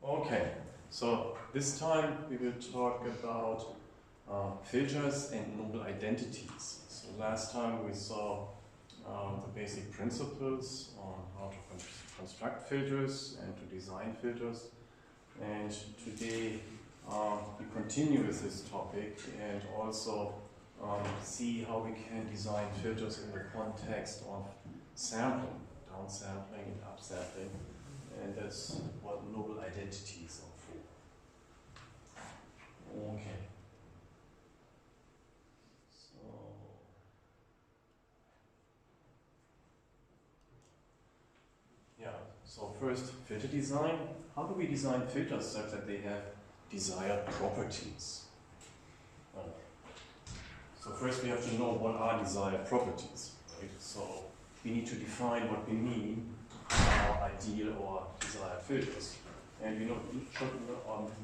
Okay, so this time we will talk about filters and noble identities. So last time we saw the basic principles on how to construct filters and to design filters. And today we continue with this topic and also see how we can design filters in the context of sampling, downsampling and upsampling. And that's what noble identities are for. Okay. So, yeah. So first, filter design. How do we design filters such that they have desired properties? So first we have to know what are desired properties, right? So we need to define what we mean by ideal or desired filters. And we should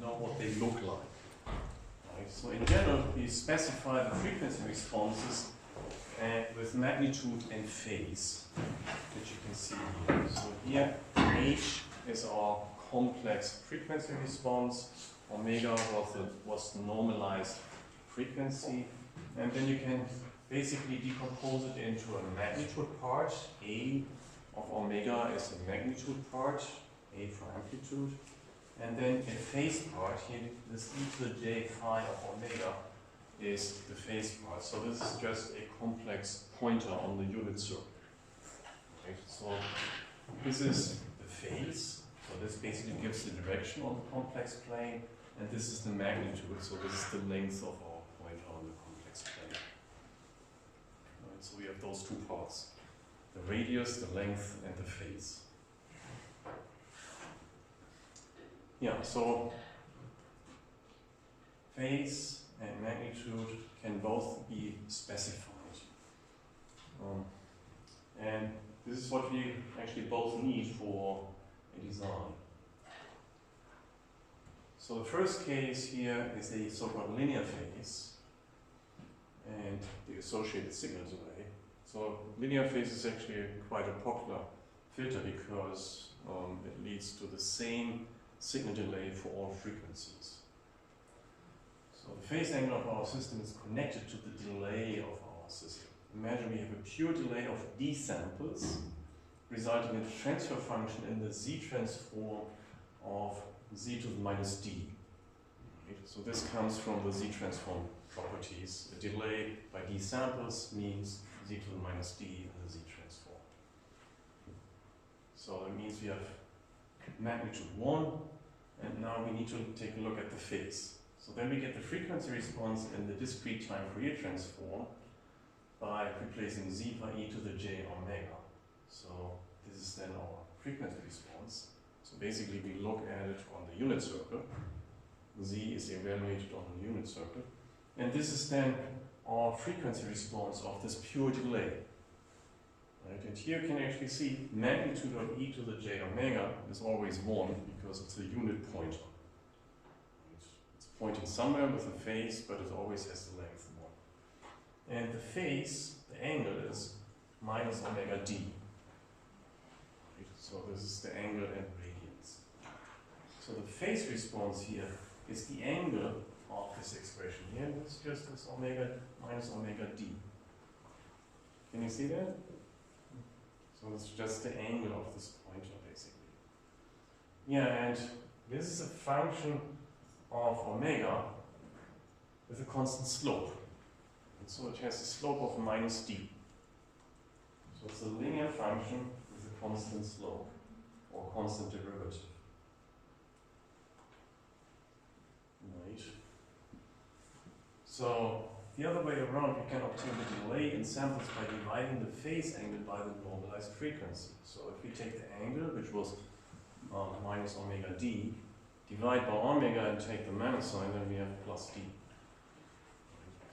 know what they look like. Right? So in general, we specify the frequency responses with magnitude and phase, which you can see here. So here, H is our complex frequency response, omega was the normalized frequency, and then you can basically decompose it into a magnitude part. A of omega is the magnitude part, A for amplitude, and then a phase part, here this e to the j phi of omega is the phase part. So this is just a complex pointer on the unit circle. Right? So this is the phase, so this basically gives the direction on the complex plane, and this is the magnitude, so this is the length of our pointer on the complex plane. Right? So we have those two parts. The radius, the length, and the phase. Yeah, so phase and magnitude can both be specified. And this is what we actually both need for a design. So the first case here is a so-called linear phase and the associated signal delay. So linear phase is actually quite a popular filter because it leads to the same signal delay for all frequencies. So the phase angle of our system is connected to the delay of our system. Imagine we have a pure delay of d samples, resulting in a transfer function in the z transform of z to the minus d. Right? So this comes from the z transform properties. A delay by d samples means z to the minus d in the z transform. So that means we have magnitude 1, and now we need to take a look at the phase. So then we get the frequency response in the discrete time Fourier transform by replacing z by e to the j omega. So this is then our frequency response. So basically we look at it on the unit circle. Z is evaluated on the unit circle. And this is then our frequency response of this pure delay. Right? And here you can actually see magnitude of e to the j omega is always 1 because it's a unit pointer. It's pointing somewhere with a phase, but it always has the length 1. And the phase, the angle, is minus omega d. Right? So this is the angle and radians. So the phase response here is the angle of this expression here. It's just this omega minus omega d. Can you see that? So it's just the angle of this pointer, basically. Yeah, and this is a function of omega with a constant slope. And so it has a slope of minus d. So it's a linear function with a constant slope or constant derivative. Right. So the other way around, we can obtain the delay in samples by dividing the phase angle by the normalized frequency. So if we take the angle, which was minus omega d, divide by omega and take the minus sign, then we have plus d.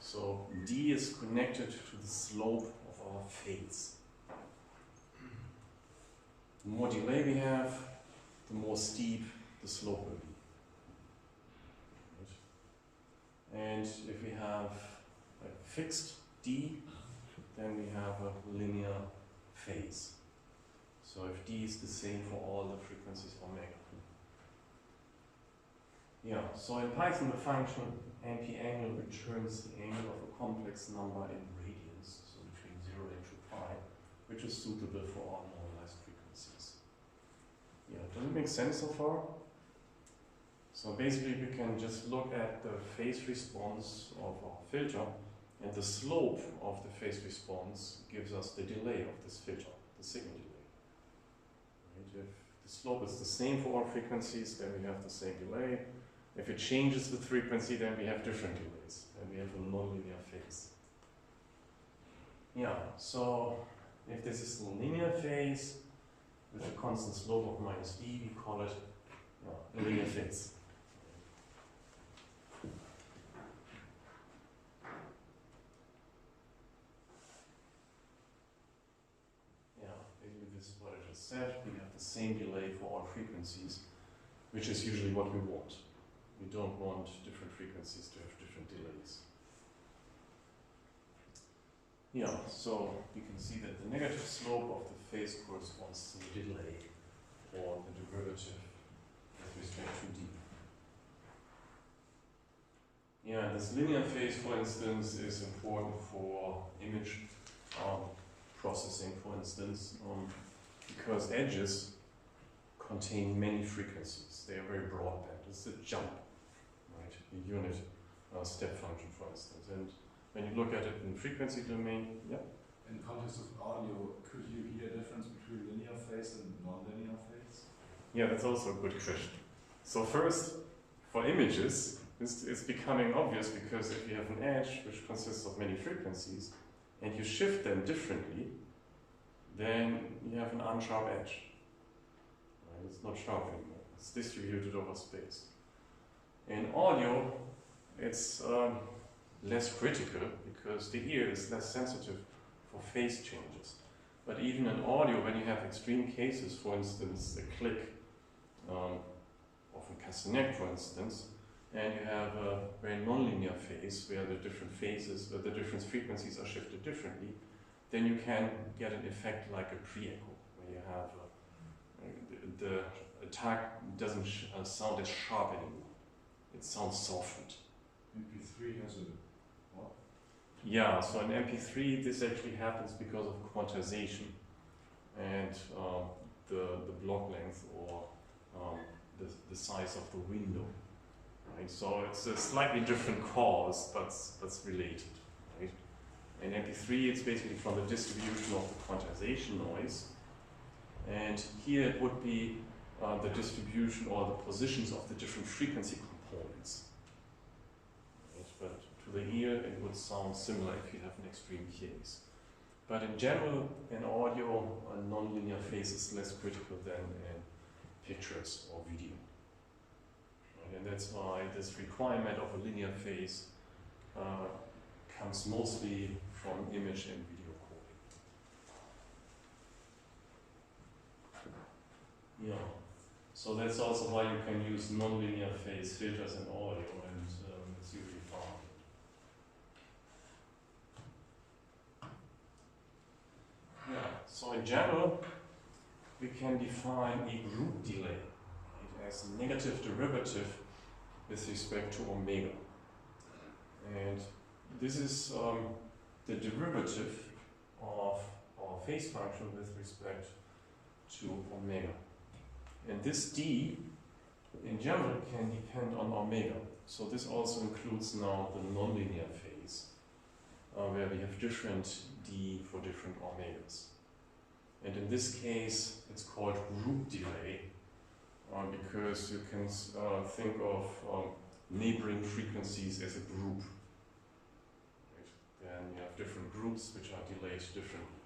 So d is connected to the slope of our phase. The more delay we have, the more steep the slope will be. And if we have a fixed d, then we have a linear phase. So if d is the same for all the frequencies omega. Yeah, so in Python the function np-angle returns the angle of a complex number in radians, so between 0 and 2 pi, which is suitable for all normalized frequencies. Yeah, does it make sense so far? So basically we can just look at the phase response of our filter, and the slope of the phase response gives us the delay of this filter, the signal delay. Right? If the slope is the same for all frequencies, then we have the same delay. If it changes with frequency, then we have different delays, and we have a nonlinear phase. Yeah, so if this is a linear phase with a constant slope of minus d, we call it a linear phase. What I just said, we have the same delay for all frequencies, which is usually what we want. We don't want different frequencies to have different delays. Yeah, so we can see that the negative slope of the phase corresponds to the delay or the derivative with respect to d. Yeah, this linear phase, for instance, is important for image processing, for instance. Because edges contain many frequencies. They are very broadband. It's a jump, right? A unit step function, for instance. And when you look at it in frequency domain, yeah? In context of audio, could you hear a difference between linear phase and non-linear phase? Yeah, that's also a good question. So first, for images, it's becoming obvious because if you have an edge which consists of many frequencies and you shift them differently, then you have an unsharp edge. Right? It's not sharp anymore. It's distributed over space. In audio, it's less critical because the ear is less sensitive for phase changes. But even in audio, when you have extreme cases, for instance, a click of a castanet, for instance, and you have a very nonlinear phase where the different phases, the different frequencies are shifted differently, then you can get an effect like a pre-echo, where you have the attack doesn't sound as sharp anymore. It sounds softened. MP3 has a what? Yeah, so in MP3 this actually happens because of quantization and the block length or the size of the window. Right? So it's a slightly different cause, but that's related. Right? In MP3, it's basically from the distribution of the quantization noise. And here it would be the distribution or the positions of the different frequency components. Right? But to the ear, it would sound similar if you have an extreme case. But in general, in audio, a nonlinear phase is less critical than in pictures or video. Right? And that's why this requirement of a linear phase comes mostly from image and video coding. Yeah, so that's also why you can use nonlinear phase filters in audio, and it's usually found. Yeah, so in general, we can define a group delay as a negative derivative with respect to omega. And this is the derivative of our phase function with respect to omega. And this d, in general, can depend on omega. So this also includes now the nonlinear phase, where we have different d for different omegas. And in this case, it's called group delay, because you can think of neighboring frequencies as a group. Then you have different groups which are delayed differently.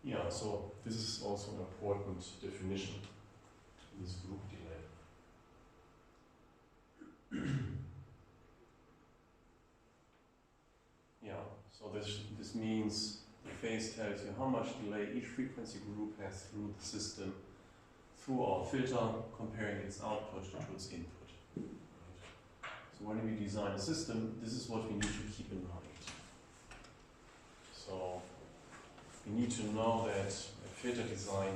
Yeah, so this is also an important definition, this group delay. Yeah, so this means the phase tells you how much delay each frequency group has through the system, through our filter, comparing its output to its input. So when we design a system, this is what we need to keep in mind. So we need to know that a filter design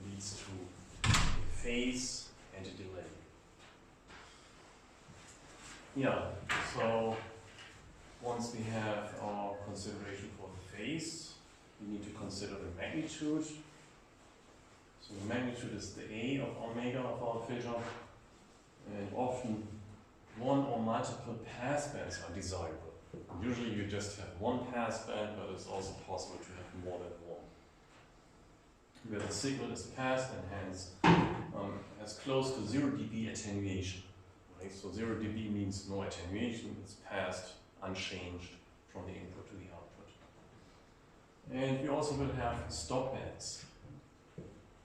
leads to a phase and a delay. Yeah, so once we have our consideration for the phase, we need to consider the magnitude. So the magnitude is the A of omega of our filter, and often one or multiple passbands are desirable. Usually you just have one passband, but it's also possible to have more than one. Where the signal is passed and hence has close to 0 dB attenuation. Right? So 0 dB means no attenuation, it's passed unchanged from the input to the output. And we also will have stop bands,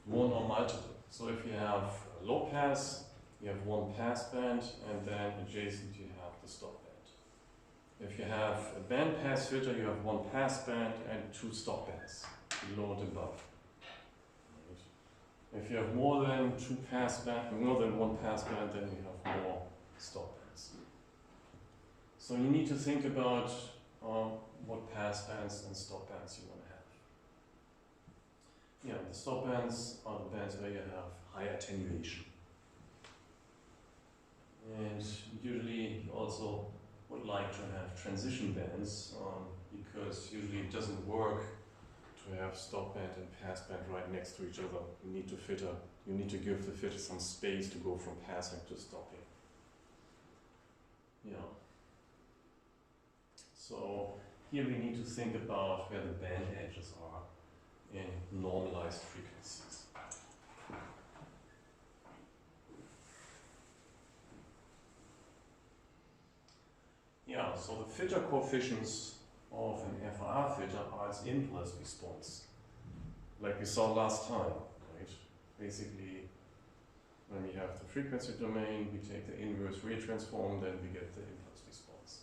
one or multiple. So if you have a low pass, you have one pass band, and then adjacent you have the stop band. If you have a band pass filter, you have one pass band and two stop bands, below and above. If you have more than one pass band, then you have more stop bands. So you need to think about what pass bands and stop bands you want to have. Yeah, the stop bands are the bands where you have high attenuation. And usually you also would like to have transition bands because usually it doesn't work to have stop band and pass band right next to each other. You need to give the filter some space to go from passing to stopping. Yeah. So here we need to think about where the band edges are in normalized frequencies. Yeah, so the filter coefficients of an FR filter are its impulse response, like we saw last time, right? Basically, when we have the frequency domain, we take the inverse Fourier transform, then we get the impulse response.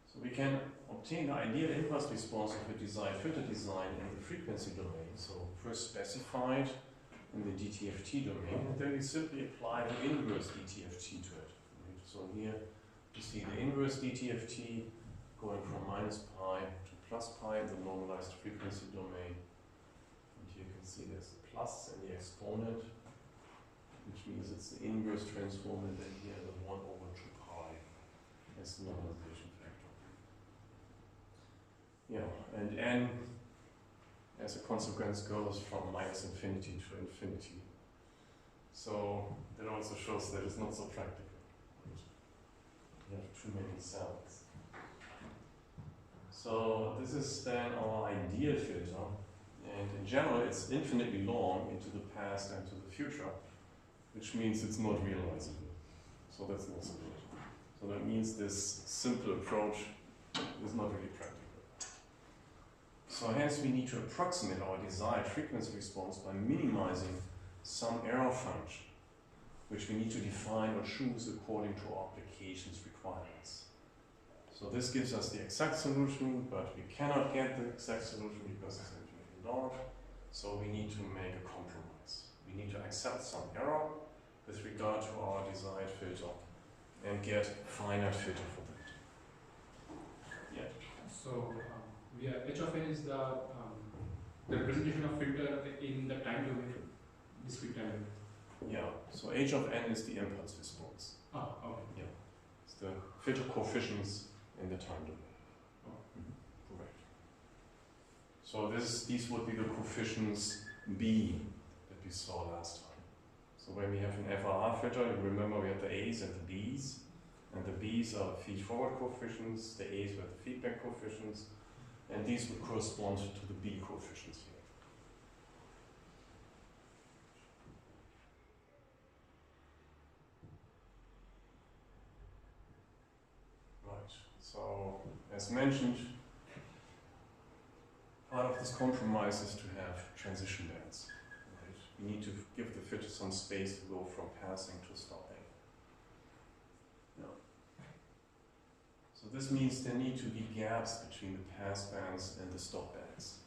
So we can obtain the ideal impulse response of a desired filter design in the frequency domain, so first specified in the DTFT domain, and then we simply apply the inverse DTFT to it. Right? So here you see the inverse DTFT going from minus pi to plus pi in the normalized frequency domain. And here you can see there's the plus and the exponent, which means it's the inverse transform, and then here the 1 over 2 pi as the normalization factor. Yeah, and n as a consequence goes from minus infinity to infinity. So that also shows that it's not so practical. You have too many cells. So this is then our ideal filter, and in general it's infinitely long into the past and to the future, which means it's not realizable. So that's also good. So that means this simple approach is not really practical. So hence we need to approximate our desired frequency response by minimizing some error function, which we need to define or choose according to our application's requirements. So this gives us the exact solution, but we cannot get the exact solution because it's infinitely large. So we need to make a compromise. We need to accept some error with regard to our desired filter and get finite filter for that. Yeah. So h of n is the representation of filter in the time domain, discrete time domain. Yeah. So h of n is the impulse response. Ah, okay. Yeah. It's the filter coefficients in the time domain. Oh. Correct. So these would be the coefficients B that we saw last time. So when we have an FRR filter, you remember we have the A's and the B's, and the B's are the feed-forward coefficients, the A's were the feedback coefficients, and these would correspond to the B coefficients here. Right, so as mentioned, part of this compromise is to have transition bands. Right? We need to give the filter some space to go from passing to stopping. Yeah. So this means there need to be gaps between the pass bands and the stop bands.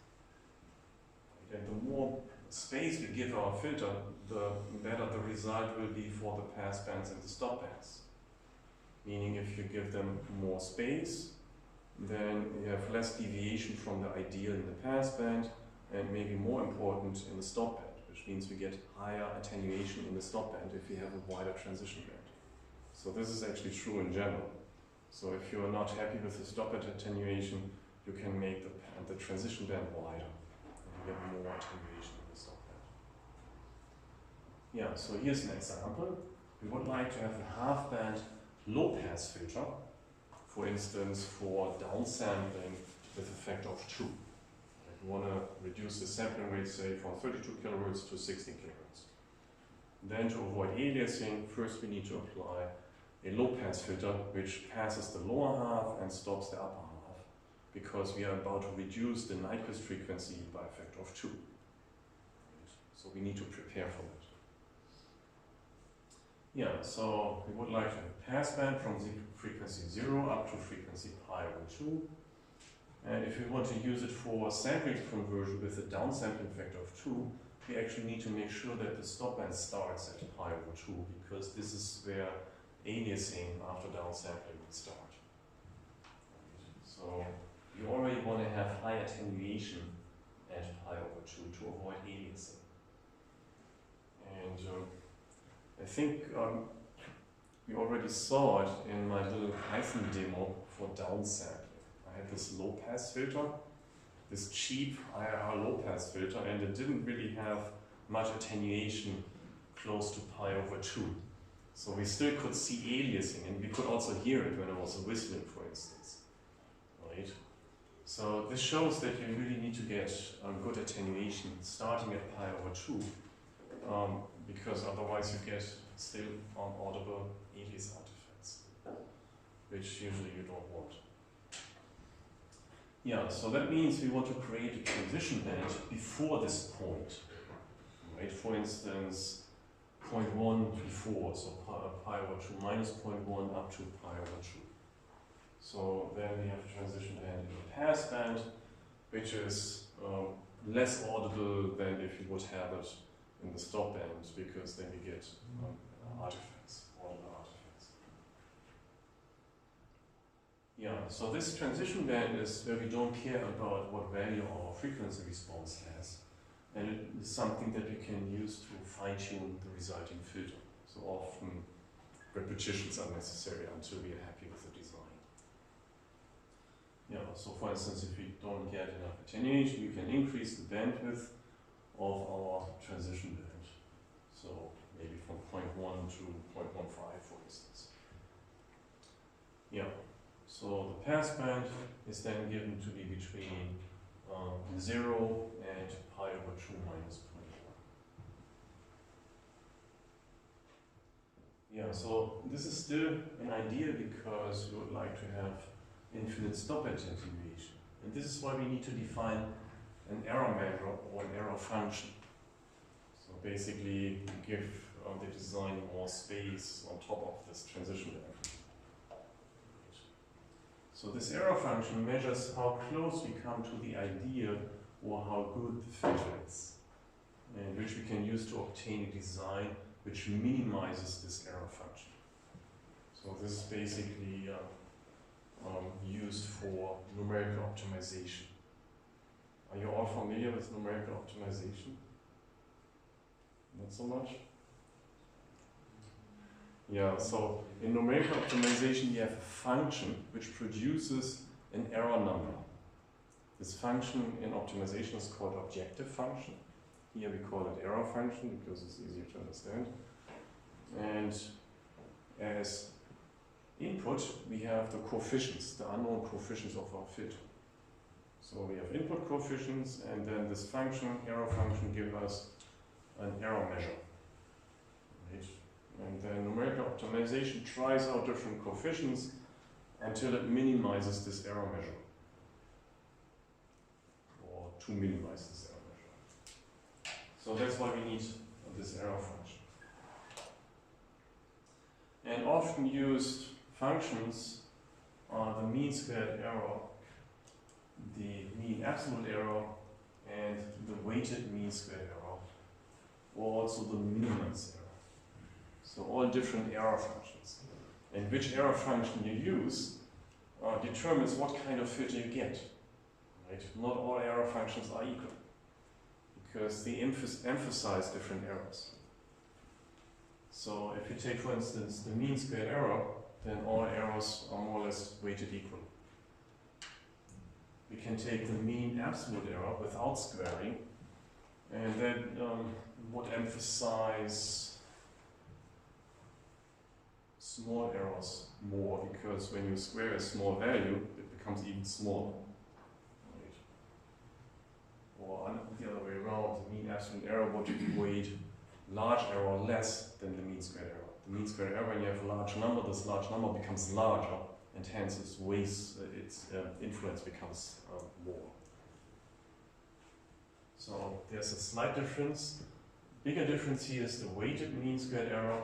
And the more space we give our filter, the better the result will be for the pass bands and the stop bands. Meaning if you give them more space, then you have less deviation from the ideal in the pass band, and maybe more important in the stop band, which means we get higher attenuation in the stop band if we have a wider transition band. So this is actually true in general. So if you are not happy with the stop band attenuation, you can make the transition band wider, and you get more attenuation in the stop band. Yeah, so here's an example. We would like to have a half-band low-pass filter, for instance, for downsampling with a factor of 2. Like we want to reduce the sampling rate, say, from 32 kHz to 16 kHz. Then to avoid aliasing, first we need to apply a low-pass filter which passes the lower half and stops the upper half, because we are about to reduce the Nyquist frequency by a factor of 2. So we need to prepare for that. Yeah, so we would like to have a passband from the frequency 0 up to frequency pi over 2. And if we want to use it for sampling conversion with a downsampling factor of 2, we actually need to make sure that the stop band starts at pi over 2, because this is where aliasing after downsampling would start. So you already want to have high attenuation at pi over 2 to avoid aliasing. And I think we already saw it in my little Python demo for downsampling. I had this low-pass filter, this cheap IRR low-pass filter, and it didn't really have much attenuation close to pi over 2. So we still could see aliasing, and we could also hear it when I was whistling, for instance. Right? So this shows that you really need to get good attenuation starting at pi over 2, because otherwise you get still audible alias artifacts, which usually you don't want. Yeah, so that means we want to create a transition band before this point. Right? For instance, 0.1 before, so pi over 2 minus 0.1 up to pi over 2. So then we have a transition band in the pass band, which is less audible than if you would have it in the stop band, because then you get artifacts, audible artifacts. Yeah, so this transition band is where we don't care about what value our frequency response has. And it is something that we can use to fine-tune the resulting filter. So often repetitions are necessary until we are happy with the design. Yeah, so for instance, if we don't get enough attenuation, we can increase the bandwidth of our transition band. So maybe from 0.1 to 0.15, for instance. Yeah, so the pass band is then given to be between 0 and pi over 2 minus 0.1. Yeah, so this is still an idea because we would like to have infinite stop band attenuation. And this is why we need to define an error measure or an error function. So basically, we give the design more space on top of this transition band. So this error function measures how close we come to the idea or how good the filter is, and which we can use to obtain a design which minimizes this error function. So this is basically used for numerical optimization. Are you all familiar with numerical optimization? Not so much? Yeah, so in numerical optimization you have a function which produces an error number. This function in optimization is called objective function. Here we call it error function because it's easier to understand. And as input we have the coefficients, the unknown coefficients of our filter. So we have input coefficients, and then this function, error function, gives us an error measure. Right? And then numerical optimization tries out different coefficients until it minimizes this error measure, or to minimize this error measure. So that's why we need this error function. And often used functions are the mean squared error, the mean absolute error, and the weighted mean squared error, or also the minimums error. So all different error functions. And which error function you use determines what kind of filter you get. Right? Not all error functions are equal, because they emphasize different errors. So if you take, for instance, the mean squared error, then all errors are more or less weighted equally. We can take the mean absolute error without squaring, and that would emphasize small errors more, because when you square a small value, it becomes even smaller. Right? Or the other way around, the mean absolute error would weight large error less than the mean squared error. The mean squared error, when you have a large number, this large number becomes larger, and hence its influence becomes more. So there's a slight difference. Bigger difference here is the weighted mean squared error,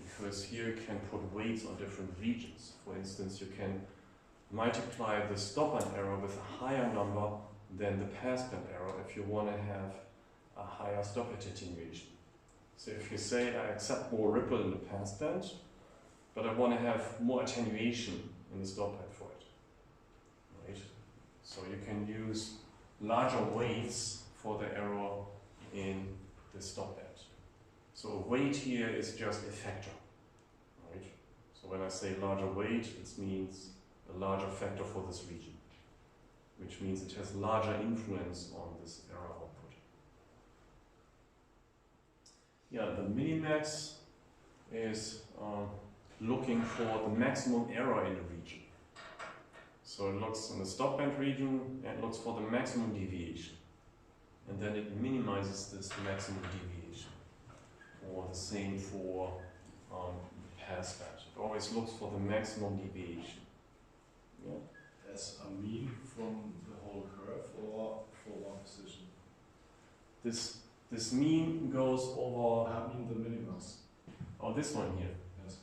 because here you can put weights on different regions. For instance, you can multiply the stop-band error with a higher number than the passband error if you want to have a higher stop-band attenuation. So if you say, I accept more ripple in the passband, but I want to have more attenuation in the stop-band for it. Right? So you can use larger weights for the error in the stop band. So a weight here is just a factor. Right? So when I say larger weight, it means a larger factor for this region, which means it has larger influence on this error output. Yeah, the minimax is looking for the maximum error in the region. So it looks in the stop band region and looks for the maximum deviation. And then it minimizes this maximum deviation. Or the same for pass band. It always looks for the maximum deviation. Yeah. As a mean from the whole curve or for one position? This mean goes over. I mean the minimus. Oh, this one here. Yes.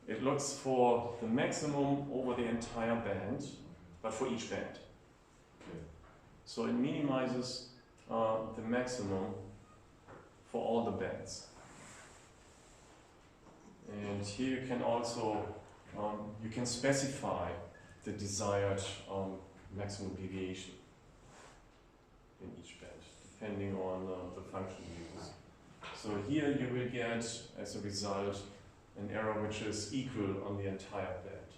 It looks for the maximum over the entire band, but for each band. Okay. So it minimizes the maximum for all the bands. And here you can also you can specify the desired maximum deviation in each band, depending on the function you use. So here you will get, as a result, an error which is equal on the entire band.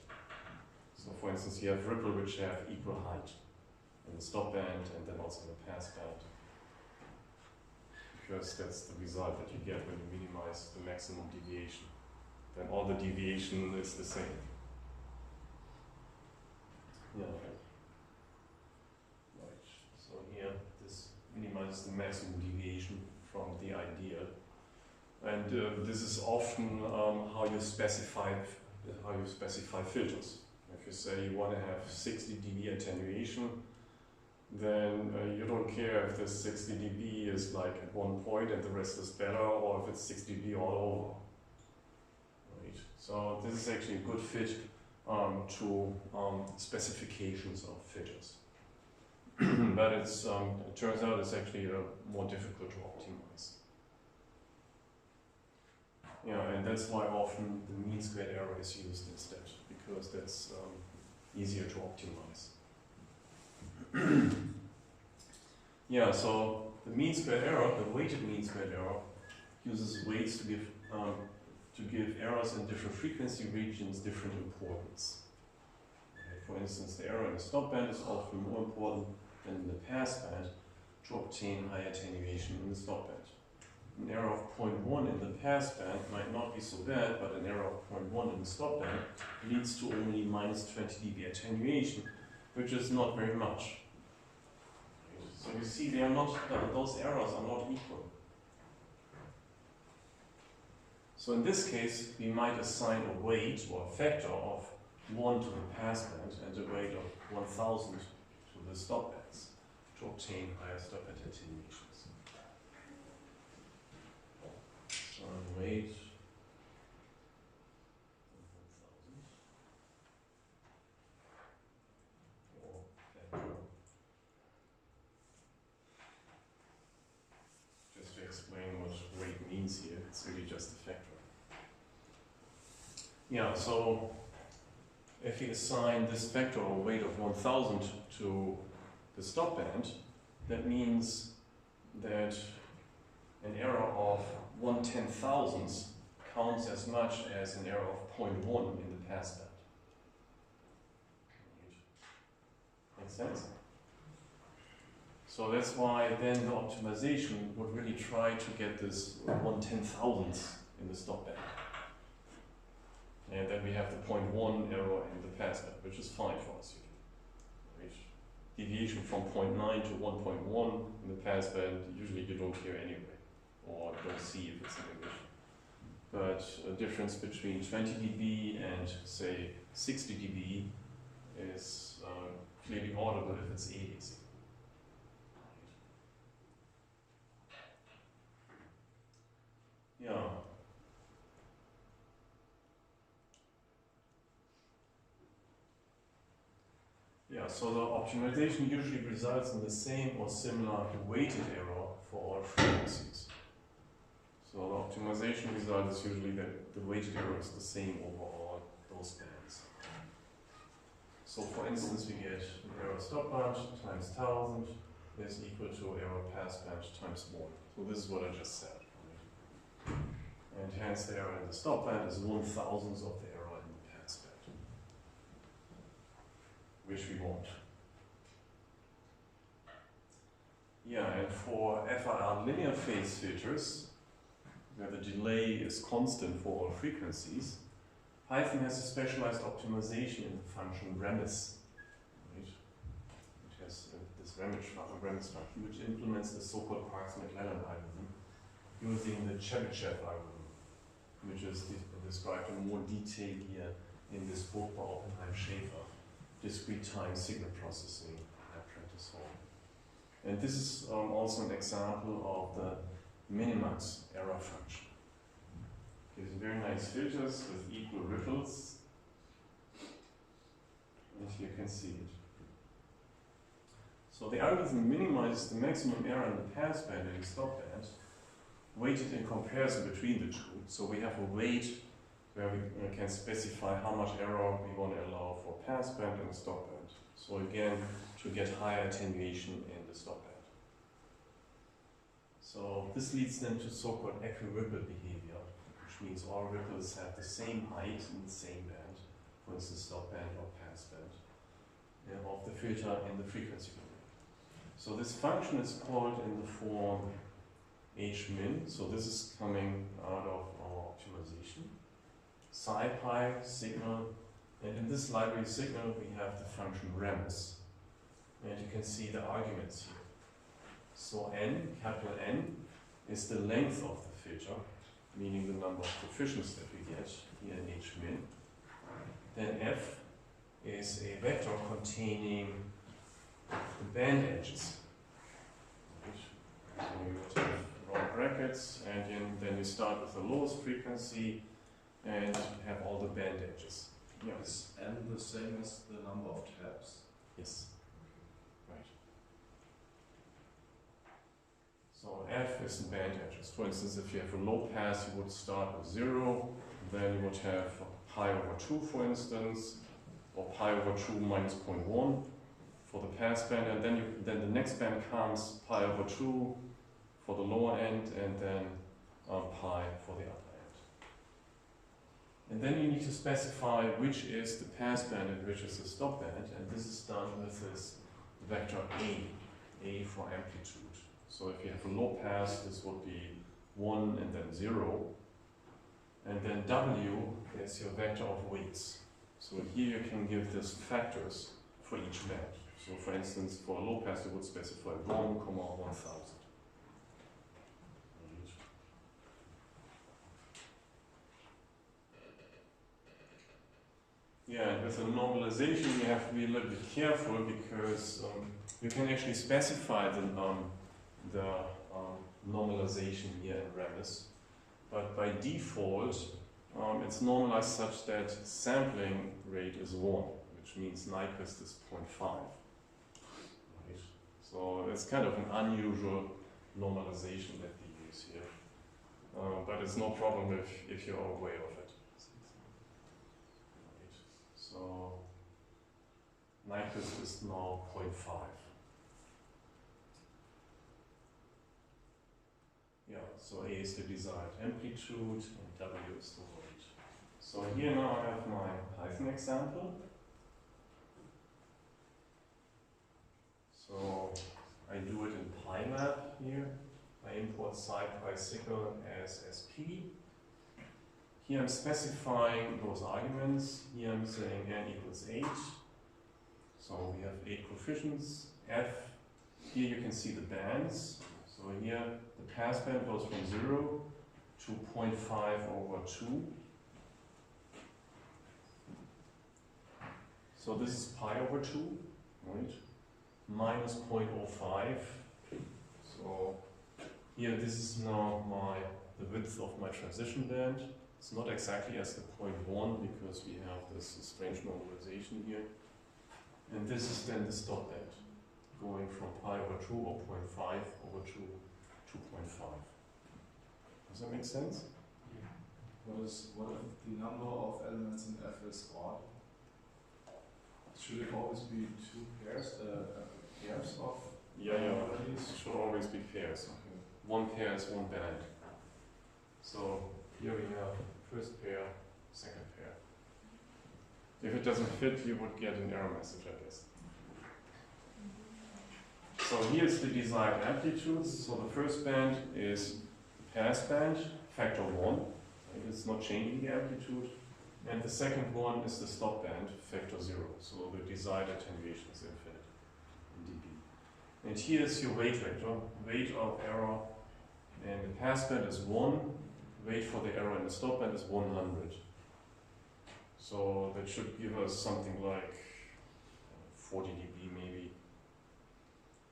So for instance, you have ripple which have equal height in the stop band and then also in the pass band. Because that's the result that you get when you minimize the maximum deviation. Then all the deviation is the same. Yeah. Right. So here, this minimizes the maximum deviation from the ideal. And this is often how you specify filters. If you say you want to have 60 dB attenuation, then you don't care if this 60 dB is like at one point and the rest is better, or if it's 60 dB all over. Right. So this is actually a good fit to specifications of filters. But it turns out it's actually more difficult to optimize. Yeah, and that's why often the mean squared error is used instead, because that's easier to optimize. Yeah, so the mean squared error, the weighted mean squared error, uses weights to give errors in different frequency regions different importance. Okay, for instance, the error in the stop band is often more important than in the pass band to obtain high attenuation in the stop band. An error of 0.1 in the pass band might not be so bad, but an error of 0.1 in the stop band leads to only minus 20 dB attenuation, which is not very much. So you see, they are not, those errors are not equal. So in this case, we might assign a weight or a factor of 1 to the pass band and a weight of 1000 to the stop bands to obtain higher stop band attenuations. So weight 1000 or factor. Just to explain what weight means here, it's really just a factor. Yeah, so if we assign this factor or weight of 1000 to the stop band, that means that an error of 1/10,000 counts as much as an error of 0.1 in the passband. Makes sense? So that's why then the optimization would really try to get this 1/10,000th in the stopband. And then we have the 0.1 error in the passband, which is fine for us usually. Right? Deviation from 0.9 to 1.1 in the passband, usually you don't hear anyway, or don't see if it's an emission. But a difference between 20 dB and say 60 dB is clearly audible if it's ADSP. Yeah. Yeah, so the optimization usually results in the same or similar weighted error for all frequencies. So the optimization result is usually that the weighted error is the same over all those bands. So for instance, we get error stopband times 1000 is equal to error passband times 1. So this is what I just said. And hence the error in the stopband is 1/1000th of the error in the passband, which we want. Yeah, and for FIR linear phase filters, where the delay is constant for all frequencies, Python has a specialized optimization in the function remez. Right? It has this remez function, which implements the so-called Parks-McLennan algorithm using the Chebyshev algorithm, which is described in more detail here in this book by Oppenheim-Schaefer, Discrete Time Signal Processing, Apprentice Hall. And this is also an example of the minimax error function. Gives very nice filters with equal ripples, and you can see it. So the algorithm minimizes the maximum error in the passband and the stopband, weighted in comparison between the two. So we have a weight where we can specify how much error we want to allow for passband and stopband. So again, to get higher attenuation in the stopband. So this leads then to so-called equiripple behavior, which means all ripples have the same height in the same band, for instance stopband or passband, of the filter in the frequency domain. So this function is called in the form hmin, so this is coming out of our optimization. SciPy signal, and in this library signal we have the function remez, and you can see the arguments here. So n, capital N, is the length of the filter, meaning the number of coefficients that we get here in hmin. Then f is a vector containing the band edges. So you would have round brackets, and then you start with the lowest frequency and have all the band edges. Yeah. Is n the same as the number of tabs? Yes. Right. So f is the band edges. For instance, if you have a low pass, you would start with 0, then you would have pi over 2, for instance, or pi over 2 minus 0.1 for the pass band, and then the next band comes pi over 2 for the lower end, and then pi for the upper end. And then you need to specify which is the pass band and which is the stop band, and this is done with this vector A for amplitude. So if you have a low pass, this would be 1 and then 0, and then W is your vector of weights. So here you can give this factors for each band. So for instance, for a low pass, you would specify 1,1000. Yeah, and with the normalization, you have to be a little bit careful because you can actually specify the normalization here in remez, but by default, it's normalized such that sampling rate is 1, which means Nyquist is 0.5. Right? So it's kind of an unusual normalization that we use here, but it's no problem if you're aware of it. So Nyquist is now 0.5. Yeah, so A is the desired amplitude and W is the weight. So here now I have my Python example. So I do it in PyMap here. I import SciPySickle as SP. Here I'm specifying those arguments. Here I'm saying n equals 8. So we have 8 coefficients. F, here you can see the bands. So here the passband goes from 0 to 0.5/2. So this is pi/2, right? Minus 0.05. So here this is now the width of my transition band. It's not exactly as the 0.1 because we have this strange normalization here. And this is then the stop band, going from pi/2 or 0.5/2 to 2.5. Does that make sense? What if the number of elements in F is odd? Should it always be two pairs of It should always be pairs. Okay. One pair is one band. So here we have first pair, second pair. If it doesn't fit, you would get an error message, I guess. So here's the desired amplitudes. So the first band is the pass band, factor 1. Right? It's not changing the amplitude. And the second one is the stop band, factor 0. So the desired attenuation is infinite in dB. And here's your weight vector, weight of error. And the pass band is 1, weight for the error in the stop band is 100. So that should give us something like 40 dB maybe.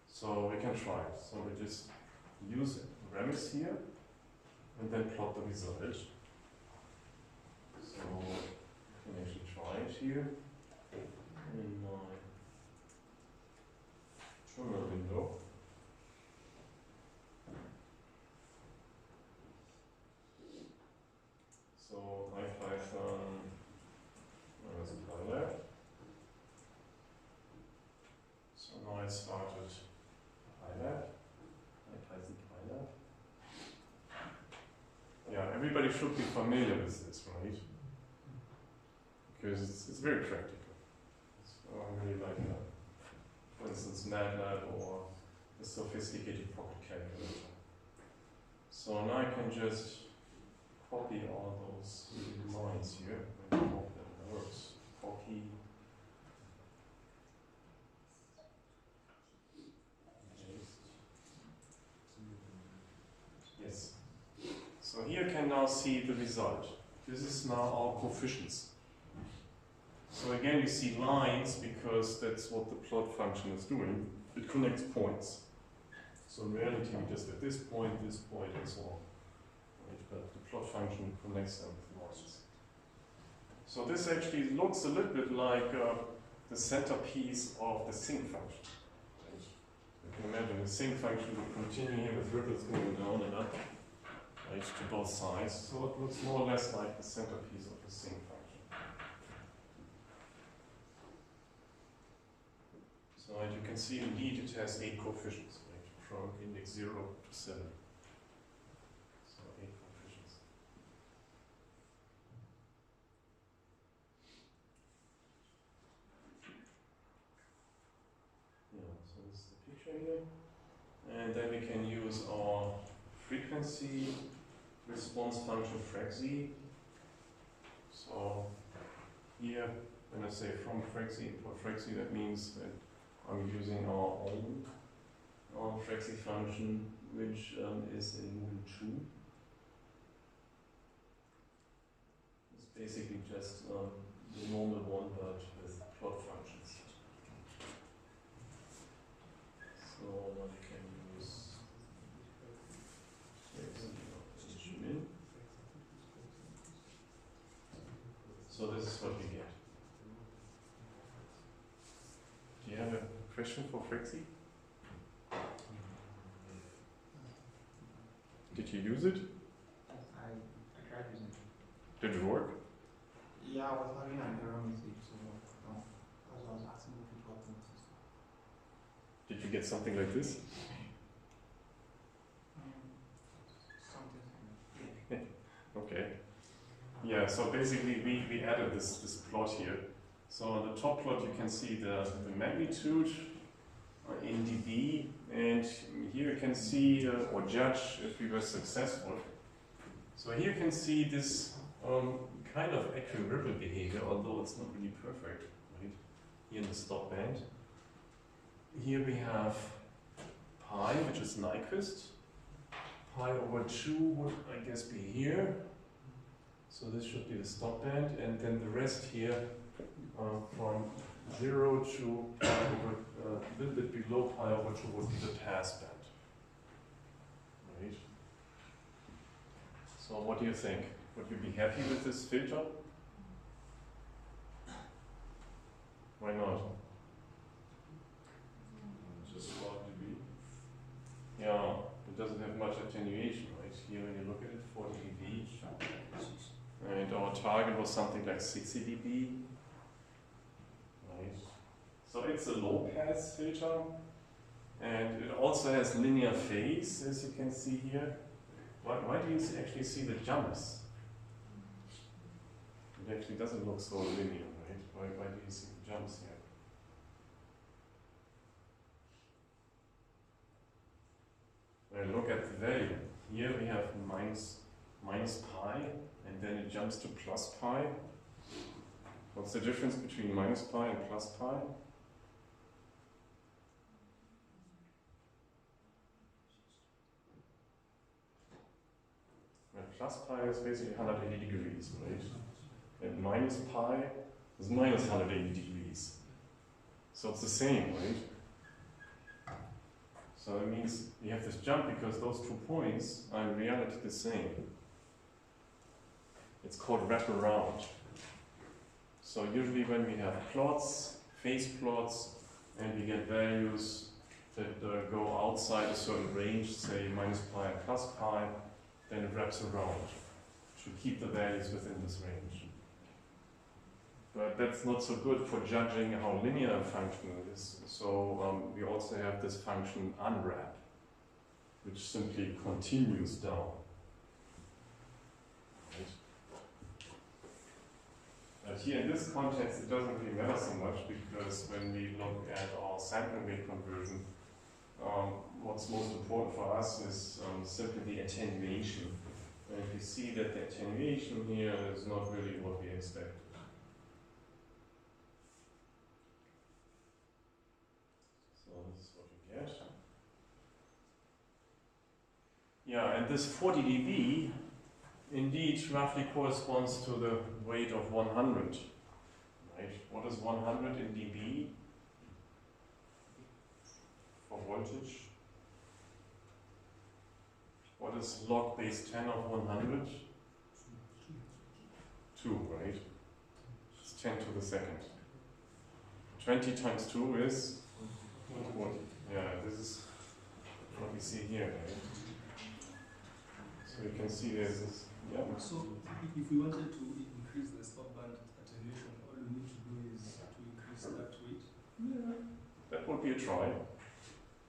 So we can try it. So we just use remez here and then plot the result. So I can actually try it here in my terminal window. So IPython, where is PyLab? So now I started PyLab, IPython PyLab. Yeah, everybody should be familiar with this, right? Because it's very practical. So I really like that. For instance, MATLAB or a sophisticated pocket calculator. So now I can just copy all those lines here. I hope that works. Copy. Paste. Yes. So here you can now see the result. This is now our coefficients. So again, you see lines because that's what the plot function is doing. It connects points. So in reality, we just at this point, and so on. Right? But the plot function connects them with lines. So this actually looks a little bit like the centerpiece of the sync function. Right? You can imagine the sync function would continue here with ripples going down and up, right, to both sides. So it looks more or less like the centerpiece of the sync function. So as you can see, indeed, it has 8 coefficients, right, from index 0 to 7. So 8 coefficients. Yeah, so this is the picture here. And then we can use our frequency response function frexy. So here, when I say from frexy, import frexy, that means that I'm using our own frexy function, which is in Moodle 2. It's basically just the normal one, but with plot functions. So I can use frexy min. So this is what we get. Do you have a question for frexy? Did you use it? I tried using it. Did it work? Yeah, I was having an error message, so I was asking if it worked. Did you get something like this? Yeah, so basically we added this plot here. So on the top plot you can see the magnitude in dB, and here you can see or judge if we were successful. So here you can see this kind of equiripple behavior, although it's not really perfect, right? Here in the stop band. Here we have pi, which is Nyquist. Pi over 2 would, I guess, be here. So this should be the stop band, and then the rest here from 0 to pi over, a little bit below pi over 2 would be the pass band. Right? So what do you think? Would you be happy with this filter? Why not? Just 1 dB. Yeah, it doesn't have much attenuation, right? Here when you look at it, 40 dB. And our target was something like 60 dB. Right. So it's a low pass filter. And it also has linear phase, as you can see here. Why do you actually see the jumps? It actually doesn't look so linear, right? Why do you see the jumps here? When I look at the value, here we have minus pi, and then it jumps to plus pi. What's the difference between minus pi and plus pi? Well, plus pi is basically 180 degrees, right? And minus pi is minus 180 degrees. So it's the same, right? So that means you have this jump because those 2 points are in reality the same. It's called wraparound. So usually when we have plots, phase plots, and we get values that go outside a certain range, say minus pi and plus pi, then it wraps around to keep the values within this range. But that's not so good for judging how linear a function is. So we also have this function unwrap, which simply continues down. Right? But here in this context, it doesn't really matter so much because when we look at our sampling rate conversion, what's most important for us is simply the attenuation. And if you see that the attenuation here is not really what we expected. So this is what you get. Yeah, and this 40 dB indeed roughly corresponds to the weight of 100. Right? What is 100 in dB for voltage? What is log base 10 of 100? 2, right? It's 10 to the second. 20 times 2 is 40. Yeah, this is what we see here, right? So you can see there's this. Yeah. So if we wanted to increase the stop band attenuation, all we need to do is to increase that weight. Yeah. That would be a try.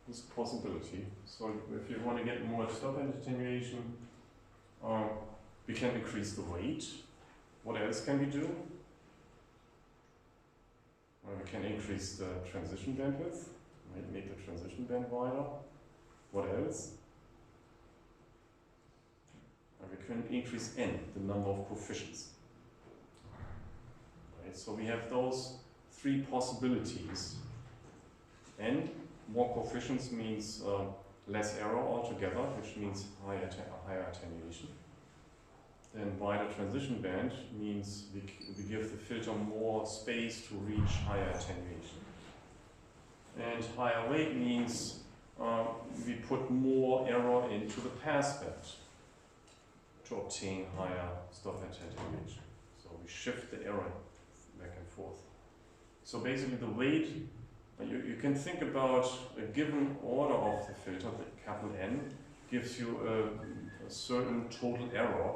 It's a possibility. So if you want to get more stop band attenuation, we can increase the weight. What else can we do? We can increase the transition bandwidth, make the transition band wider. What else? We can increase n, the number of coefficients. Right, so we have those 3 possibilities. N, more coefficients means less error altogether, which means higher attenuation. Then wider transition band means we give the filter more space to reach higher attenuation. And higher weight means we put more error into the pass band to obtain higher stop band attenuation. So we shift the error back and forth. So basically the weight, you can think about a given order of the filter, the capital N, gives you a certain total error,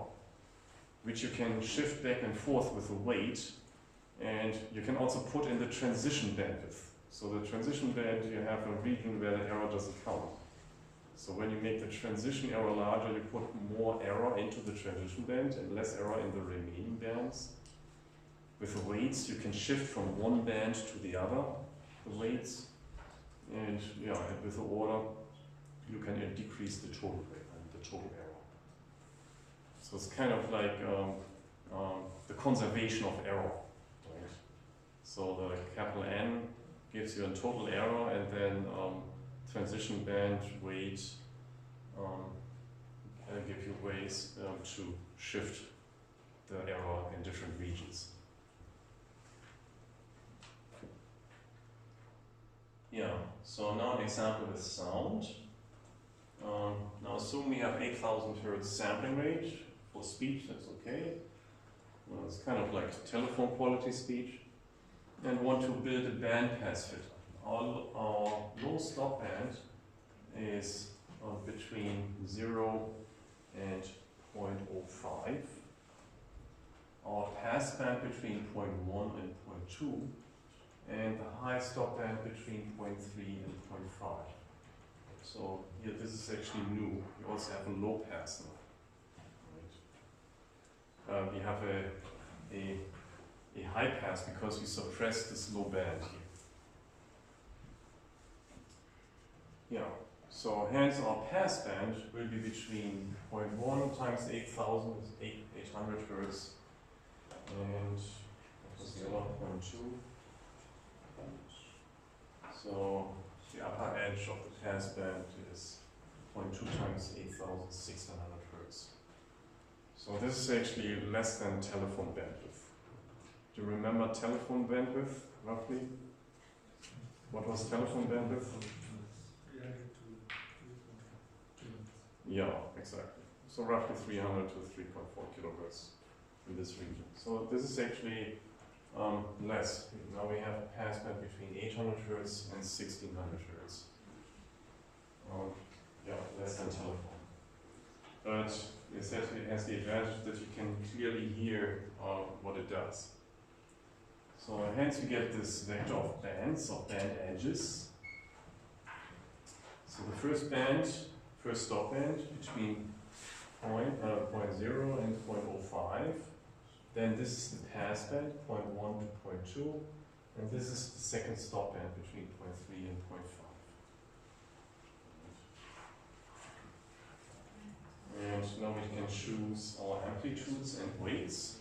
which you can shift back and forth with the weight, and you can also put in the transition bandwidth. So the transition band, you have a region where the error doesn't count. So when you make the transition error larger, you put more error into the transition band and less error in the remaining bands. With the weights, you can shift from one band to the other, the weights. And yeah, and with the order, you can decrease the total error. So it's kind of like the conservation of error. Right? So the capital N gives you a total error, and then transition band weight can give you ways to shift the error in different regions. Yeah, so now an example with sound. Now assume we have 8,000 Hz sampling rate for speech, that's okay. Well, it's kind of like telephone quality speech. And want to build a bandpass filter. Our low stop band is between 0 and 0.05. Our pass band between 0.1 and 0.2. And the high stop band between 0.3 and 0.5. So here, this is actually new. We also have a low pass now. Right. We have a high pass because we suppress this low band here. Yeah. So hence our pass band will be between 0.1 times 8,000 is 800 Hz, and what was the other 0.2? So the upper edge of the pass band is 0.2 times 8,600 Hz. So this is actually less than telephone bandwidth. Do you remember telephone bandwidth, roughly? What was telephone bandwidth? Yeah, exactly. So roughly 300 to 3.4 kilohertz in this region. So this is actually less. Now we have a pass band between 800 Hz and 1600 Hz. Yeah, less than telephone. But it has the advantage that you can clearly hear what it does. So hence we get this vector of bands, of band edges. So the first stop band between 0.0 and 0.05. Then this is the pass band, 0.1 to 0.2. And this is the second stop band between 0.3 and 0.5. And now we can choose our amplitudes and weights.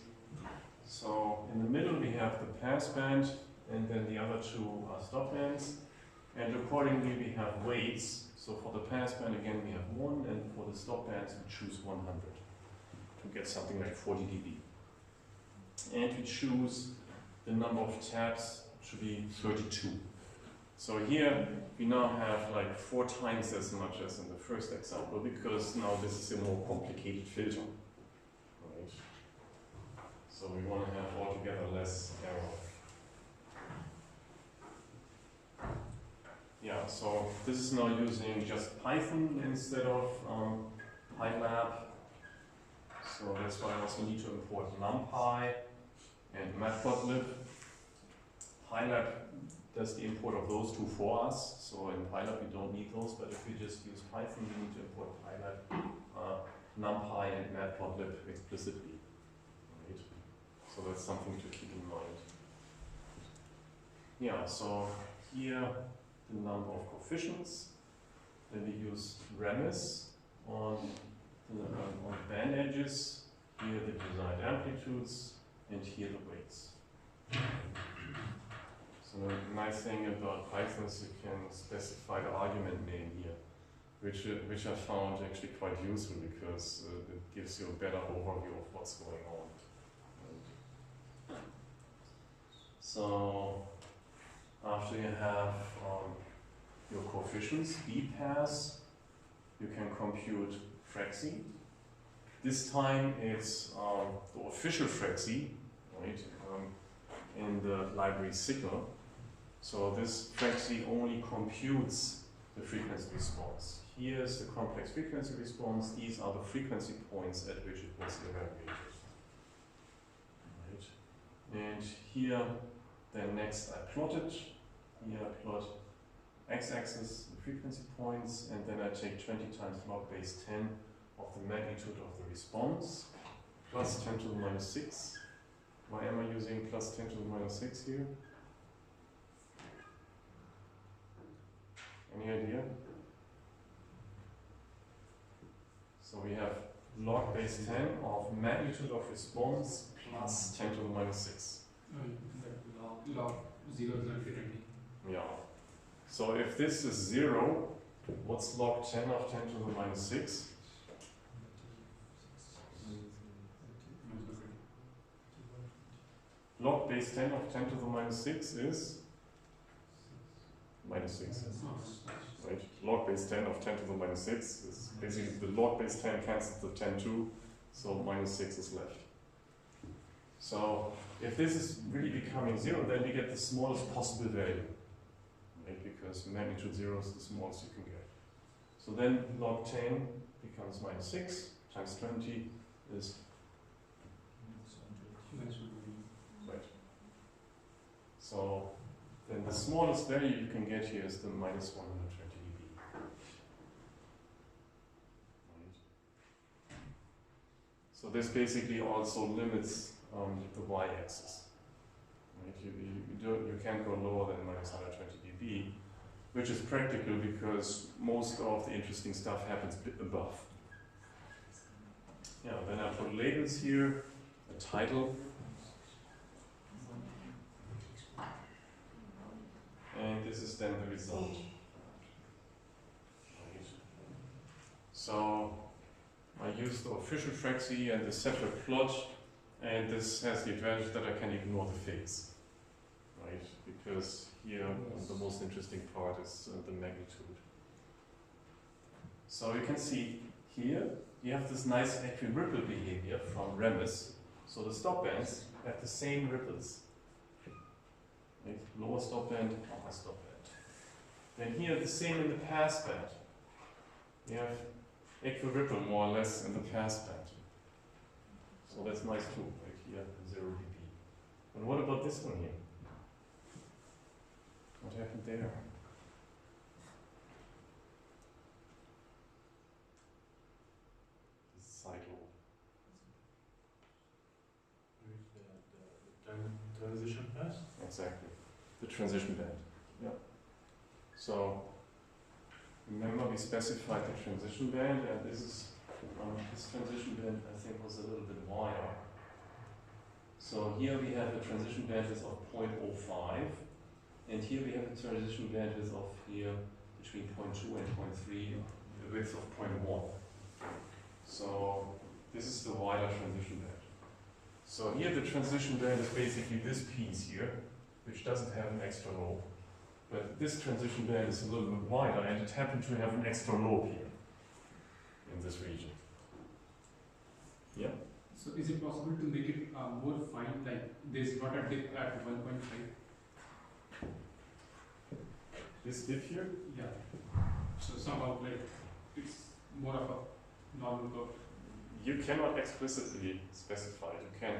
So in the middle we have the pass band, and then the other two are stop bands. And accordingly we have weights. So for the pass band again we have 1, and for the stop bands we choose 100 to get something like 40 dB. And we choose the number of taps to be 32. So here we now have like 4 times as much as in the first example, because now this is a more complicated filter. Right? So we want to have altogether less error. Yeah, so this is now using just Python instead of PyLab. So that's why I also need to import NumPy and Matplotlib. PyLab does the import of those two for us. So in PyLab we don't need those, but if we just use Python, we need to import PyLab, NumPy and Matplotlib explicitly. Right? So that's something to keep in mind. Yeah, so here the number of coefficients. Then we use remez on band edges. Here the desired amplitudes, and here the weights. So the nice thing about Python is you can specify the argument name here, which I found actually quite useful because it gives you a better overview of what's going on. So after you have your coefficients, B pass, you can compute Frexy. This time it's the official Frexy, right, in the library signal. So this Frexy only computes the frequency response. Here's the complex frequency response. These are the frequency points at which it was evaluated. Right. And here, then next I plot it. Here I plot x-axis the frequency points, and then I take 20 times log base 10 of the magnitude of the response, plus 10 to the minus 6. Why am I using plus 10 to the minus 6 here? Any idea? So we have log base 10 of magnitude of response plus 10 to the minus 6. Log 0 is infinity. Yeah. So if this is 0, what's log 10 of 10 to the minus 6? Log base 10 of 10 to the minus 6 is minus 6. Right? Log base 10 of 10 to the minus 6 is basically the log base 10 cancels the 10 too, so minus 6 is left. So if this is really becoming 0, then we get the smallest possible value, right? Because magnitude 0 is the smallest you can get. So then log 10 becomes minus 6 times 20 is right. So then the smallest value you can get here is the minus 120 dB. Right. So this basically also limits the y-axis. Right? You can't go lower than minus 120 dB, which is practical because most of the interesting stuff happens above. Yeah, then I put labels here, a title, and this is then the result. Right. So I use the official Fraxi and the separate plot, and this has the advantage that I can ignore the phase, right? Because here the most interesting part is the magnitude. So you can see here you have this nice equi-ripple behavior from remez. So the stop bands have the same ripples. Right? Lower stop band, upper stop band. Then here the same in the pass band. You have equi-ripple more or less in the pass band. So that's nice too, like here 0 dB. And what about this one here? What happened there? This cycle. The transition pass? Exactly. The transition band. Yeah. So remember we specified the transition band, and this transition band I think was a little bit wider. So here we have a transition bandwidth of 0.05, and here we have a transition bandwidth of here between 0.2 and 0.3, a width of 0.1. So this is the wider transition band. So here the transition band is basically this piece here, which doesn't have an extra lobe. But this transition band is a little bit wider, and it happened to have an extra lobe here in this region. Yeah? So is it possible to make it more fine, like there's not a dip at 1.5? This dip here? Yeah. So somehow like it's more of a normal curve. You cannot explicitly specify. You can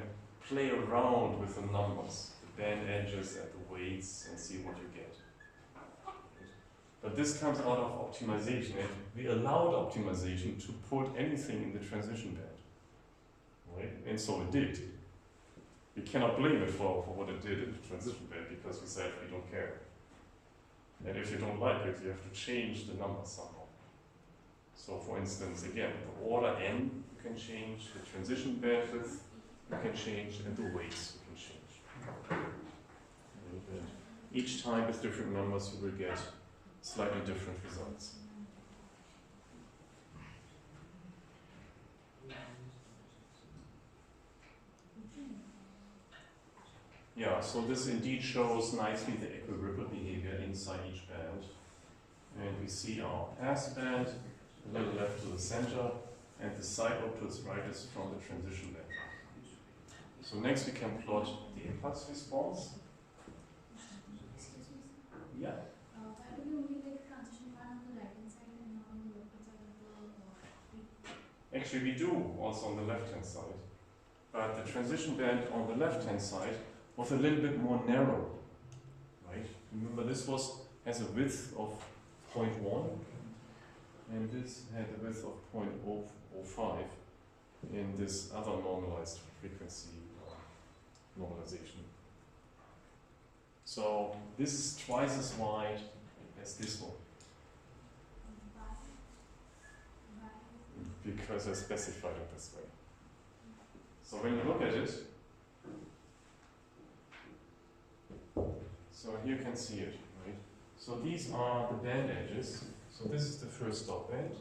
play around with the numbers, the band edges and the weights, and see what you get. But this comes out of optimization, and we allowed optimization to put anything in the transition band. Right? And so it did. We cannot blame it for what it did in the transition band because we said we don't care. And if you don't like it, you have to change the numbers somehow. So for instance, again, the order n you can change, the transition bandwidth you can change, and the weights you can change. And each time with different numbers you will get slightly different results. Yeah, so this indeed shows nicely the equi-ripple behavior inside each band. And we see our pass band, a little left to the center, and the side lobe to its right is from the transition band. So next we can plot the impulse response. Yeah. Why do you only like transition band on the right hand side and not on the left hand side of the Actually, we do also on the left hand side. But the transition band on the left hand side was a little bit more narrow. Right? Remember, this was has a width of 0.1, and this had a width of 0.005 in this other normalized frequency normalization. So this is twice as wide as this one, because I specified it this way. So when you look at it, so here you can see it, right? So these are the band edges. So this is the first stop band,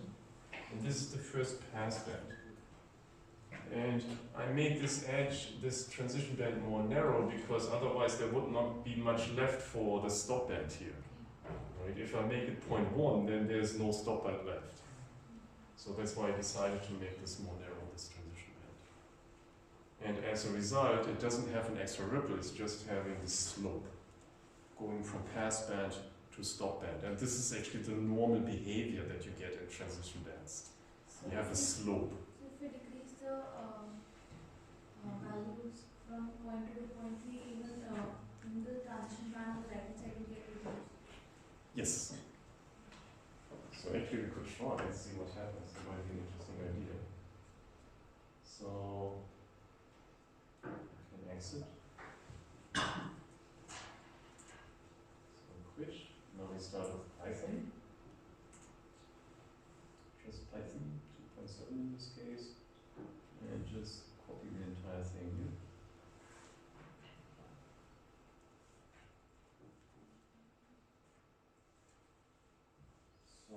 and this is the first pass band. And I made this edge, this transition band more narrow because otherwise there would not be much left for the stop band here. Right? If I make it 0.1, then there's no stop band left. So that's why I decided to make this more narrow, this transition band. And as a result, it doesn't have an extra ripple, it's just having this slope going from pass band to stop band. And this is actually the normal behavior that you get in transition bands. You have a slope. So if we decrease the values from 0.2 to 0.3, even in the transition band on the right hand side, we get reduced. Yes. So actually we could try and see what happens. It might be an interesting idea. So I can exit. So quit. Now we start with Python. Just Python 2.7 in this case. And just copy the entire thing here. So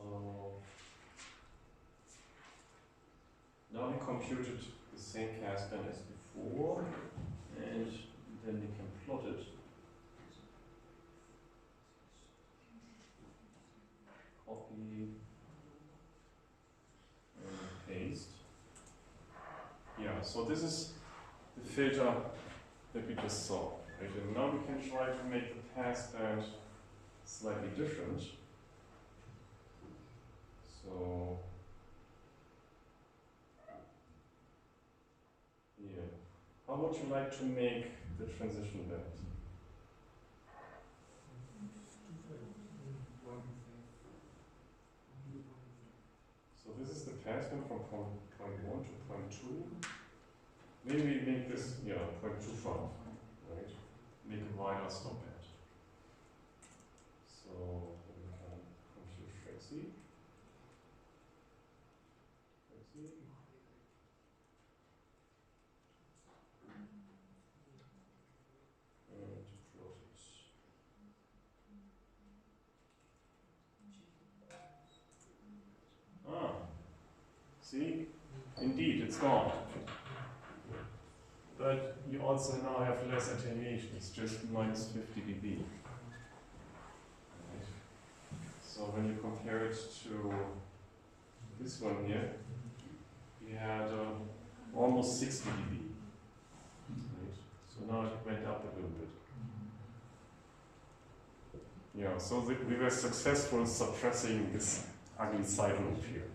now we computed the same passband as before, and then we can plot it. Copy and paste. Yeah, so this is the filter that we just saw. Right? And now we can try to make the passband slightly different. So, yeah. How would you like to make the transition band? So this is the passband from point 1 to point 2. Maybe we make this, 0.25, right? Make a wider stop band. So we can compute Frexy. And plot it. Ah, see? Indeed, it's gone. But you also now have less attenuation, it's just minus 50 dB. Right. So when you compare it to this one here, we had almost 60 dB. Right. So now it went up a little bit. Yeah, so we were successful suppressing this ugly side loop here.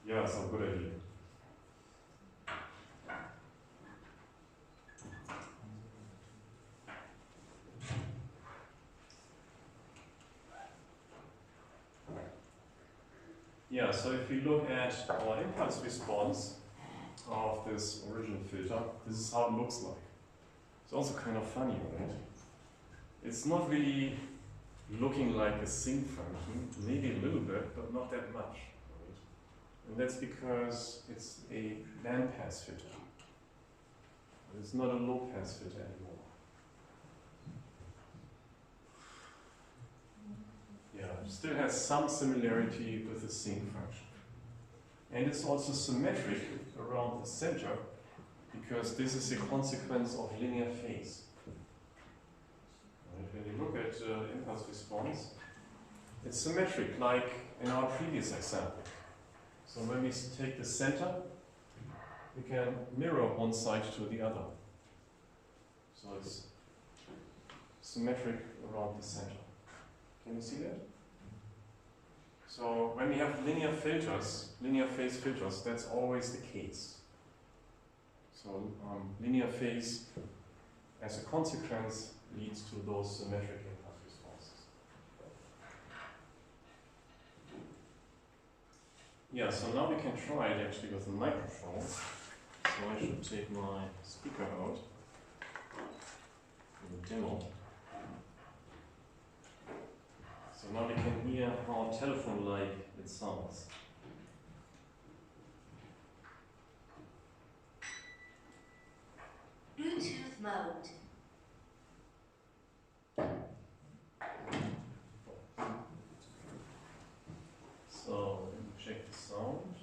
Yeah, so good idea. Yeah, so if we look at our impulse response of this original filter, this is how it looks like. It's also kind of funny, right? It's not really looking like a sync function, maybe a little bit, but not that much. Right? And that's because it's a bandpass filter. It's not a low-pass filter anymore. Yeah, it still has some similarity with the sync function. And it's also symmetric around the center, because this is a consequence of linear phase. Right, when you look at impulse response, it's symmetric, like in our previous example. So when we take the center, we can mirror one side to the other. So it's symmetric around the center. Can you see that? So when we have linear filters, linear phase filters, that's always the case. So linear phase, as a consequence, leads to those symmetric impulse responses. Yeah, so now we can try it actually with the microphone. So I should take my speaker out for the demo. So now we can hear how telephone-like it sounds. Bluetooth mode. So let me check the sound.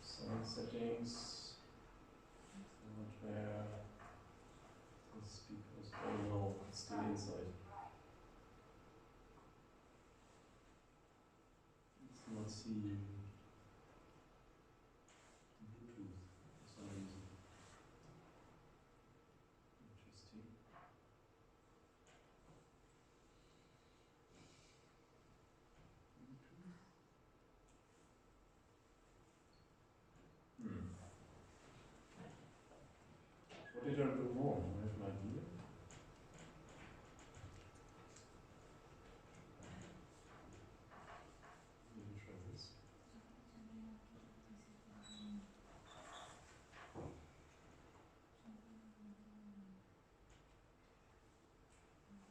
Sound settings. Where the speakers. Oh no, it's still inside. Let's not see Bluetooth for some reason. Interesting. What did I do wrong? I have an idea. Let me try this.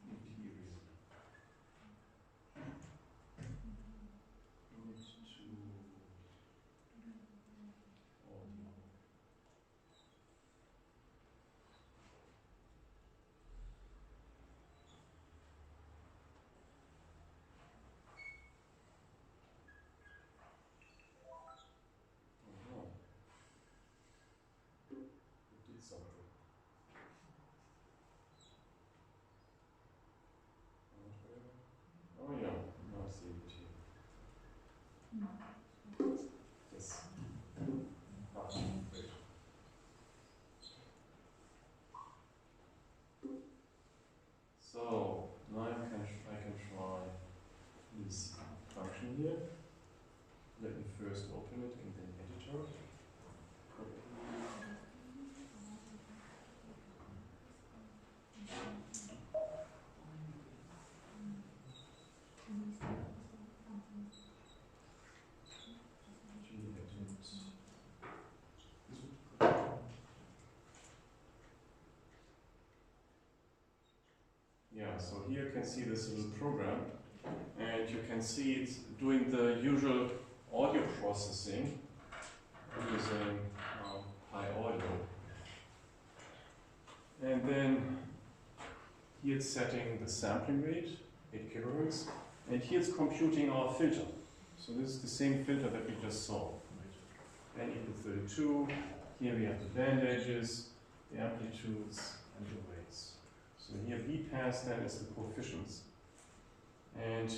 Material. Go to audio. Oh, it did something. Oh yeah, now I see it here. Yes. Ah, great. So now I can try this function here. Let me first open it in the editor. Yeah, so here you can see this little program, and you can see it's doing the usual audio processing using high audio. And then here it's setting the sampling rate, 8 kilohertz, and here it's computing our filter. So this is the same filter that we just saw. N equals 32, here we have the band edges, the amplitudes, and the rates. So here B pass then is the coefficients. And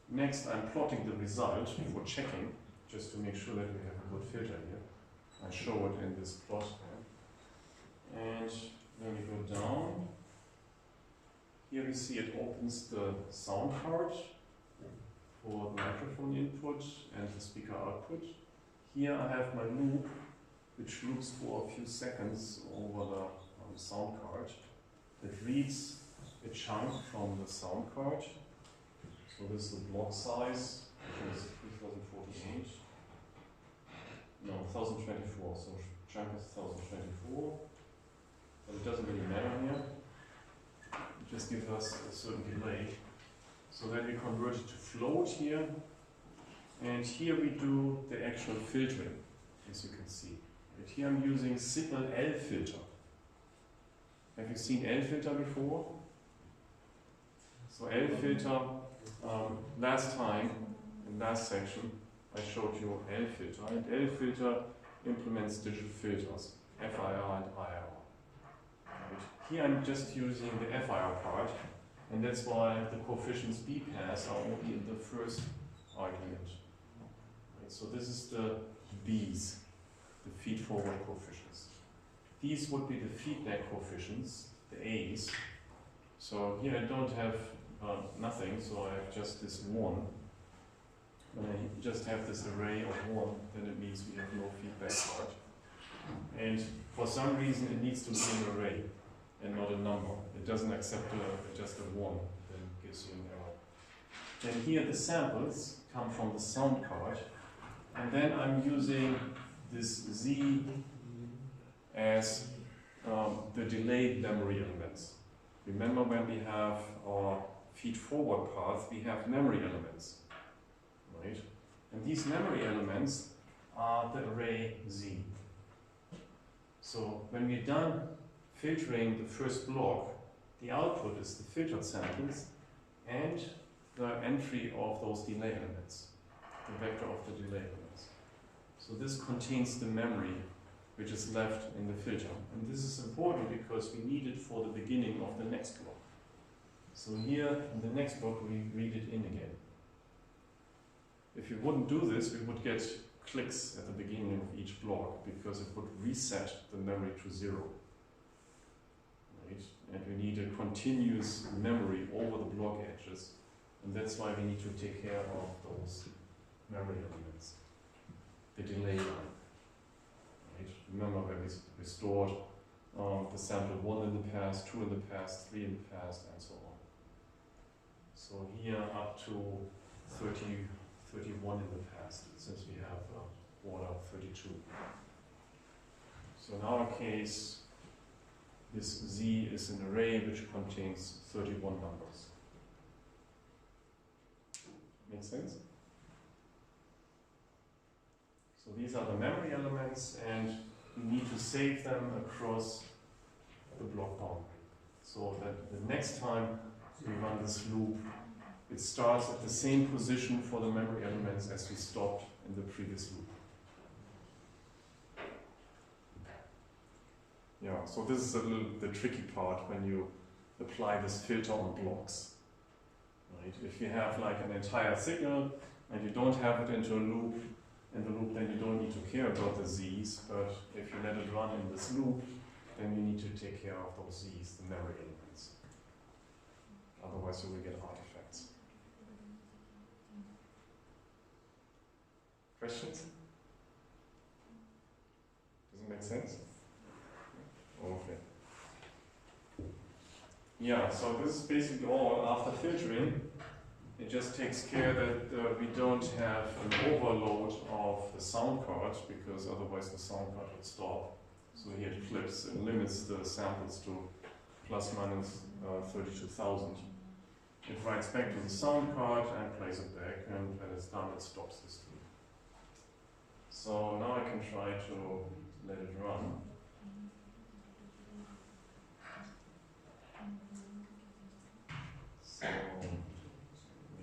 next I'm plotting the result for checking, just to make sure that we have a good filter here. I show it in this plot there. And then we go down. Here we see it opens the sound card for the microphone input and the speaker output. Here I have my loop, which loops for a few seconds over the sound card. It reads a chunk from the sound card. So this is the block size, which is 3048. No, 1024. So chunk is 1024. But it doesn't really matter here. It just gives us a certain delay. So then we convert it to float here. And here we do the actual filtering, as you can see. And here I'm using signal L filter. Have you seen L filter before? So L filter, last time, in last section, I showed you L filter. And L filter implements digital filters, FIR and IR. Right. Here I'm just using the FIR part, and that's why the coefficients B pass are only in the first argument. Right. So this is the B's, the feed-forward coefficients. These would be the feedback coefficients, the A's. So here I don't have nothing, so I have just this 1. When I just have this array of 1, then it means we have no feedback part. And for some reason it needs to be an array and not a number. It doesn't accept just a 1, then it gives you an error. Then here the samples come from the sound card, And then I'm using this Z as the delayed memory elements. Remember when we have our feed-forward path, we have memory elements, right? And these memory elements are the array Z. So when we're done filtering the first block, the output is the filtered samples and the entry of those delay elements, the vector of the delay elements. So this contains the memory which is left in the filter. And this is important because we need it for the beginning of the next block. So here in the next block we read it in again. If we wouldn't do this, we would get clicks at the beginning of each block because it would reset the memory to 0. Right? And we need a continuous memory over the block edges. And that's why we need to take care of those memory elements, the delay line. Right? Remember when we stored the sample 1 in the past, 2 in the past, 3 in the past, and so on. So here up to 31 in the past, since we have order 32. So in our case, this Z is an array which contains 31 numbers. Make sense? So these are the memory elements, and we need to save them across the block boundary. So that the next time we run this loop, it starts at the same position for the memory elements as we stopped in the previous loop. Yeah, so this is the tricky part when you apply this filter on blocks. Right? If you have like an entire signal and you don't have it into a loop, then you don't need to care about the Z's, but if you let it run in this loop, then you need to take care of those Z's, the memory elements. Otherwise you will get artifacts. Questions? Does it make sense? Okay. Yeah, so this is basically all. After filtering, it just takes care that we don't have an overload of the sound card, because otherwise the sound card would stop. So here it flips and limits the samples to plus minus 32,000. It writes back to the sound card and plays it back, and when it's done, it stops this loop. So now I can try to let it run. So make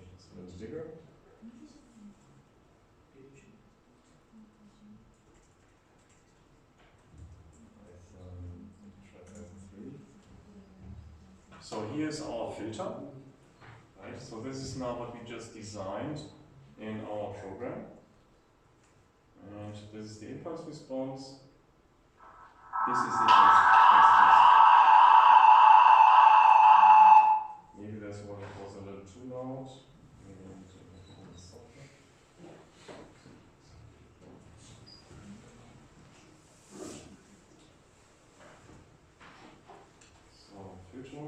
it a little bigger. So here's our filter, right? So this is now what we just designed in our program. And this is the impulse response. This is the test. Maybe that's one that was a little too loud. Maybe I need to make it a little softer. So filter.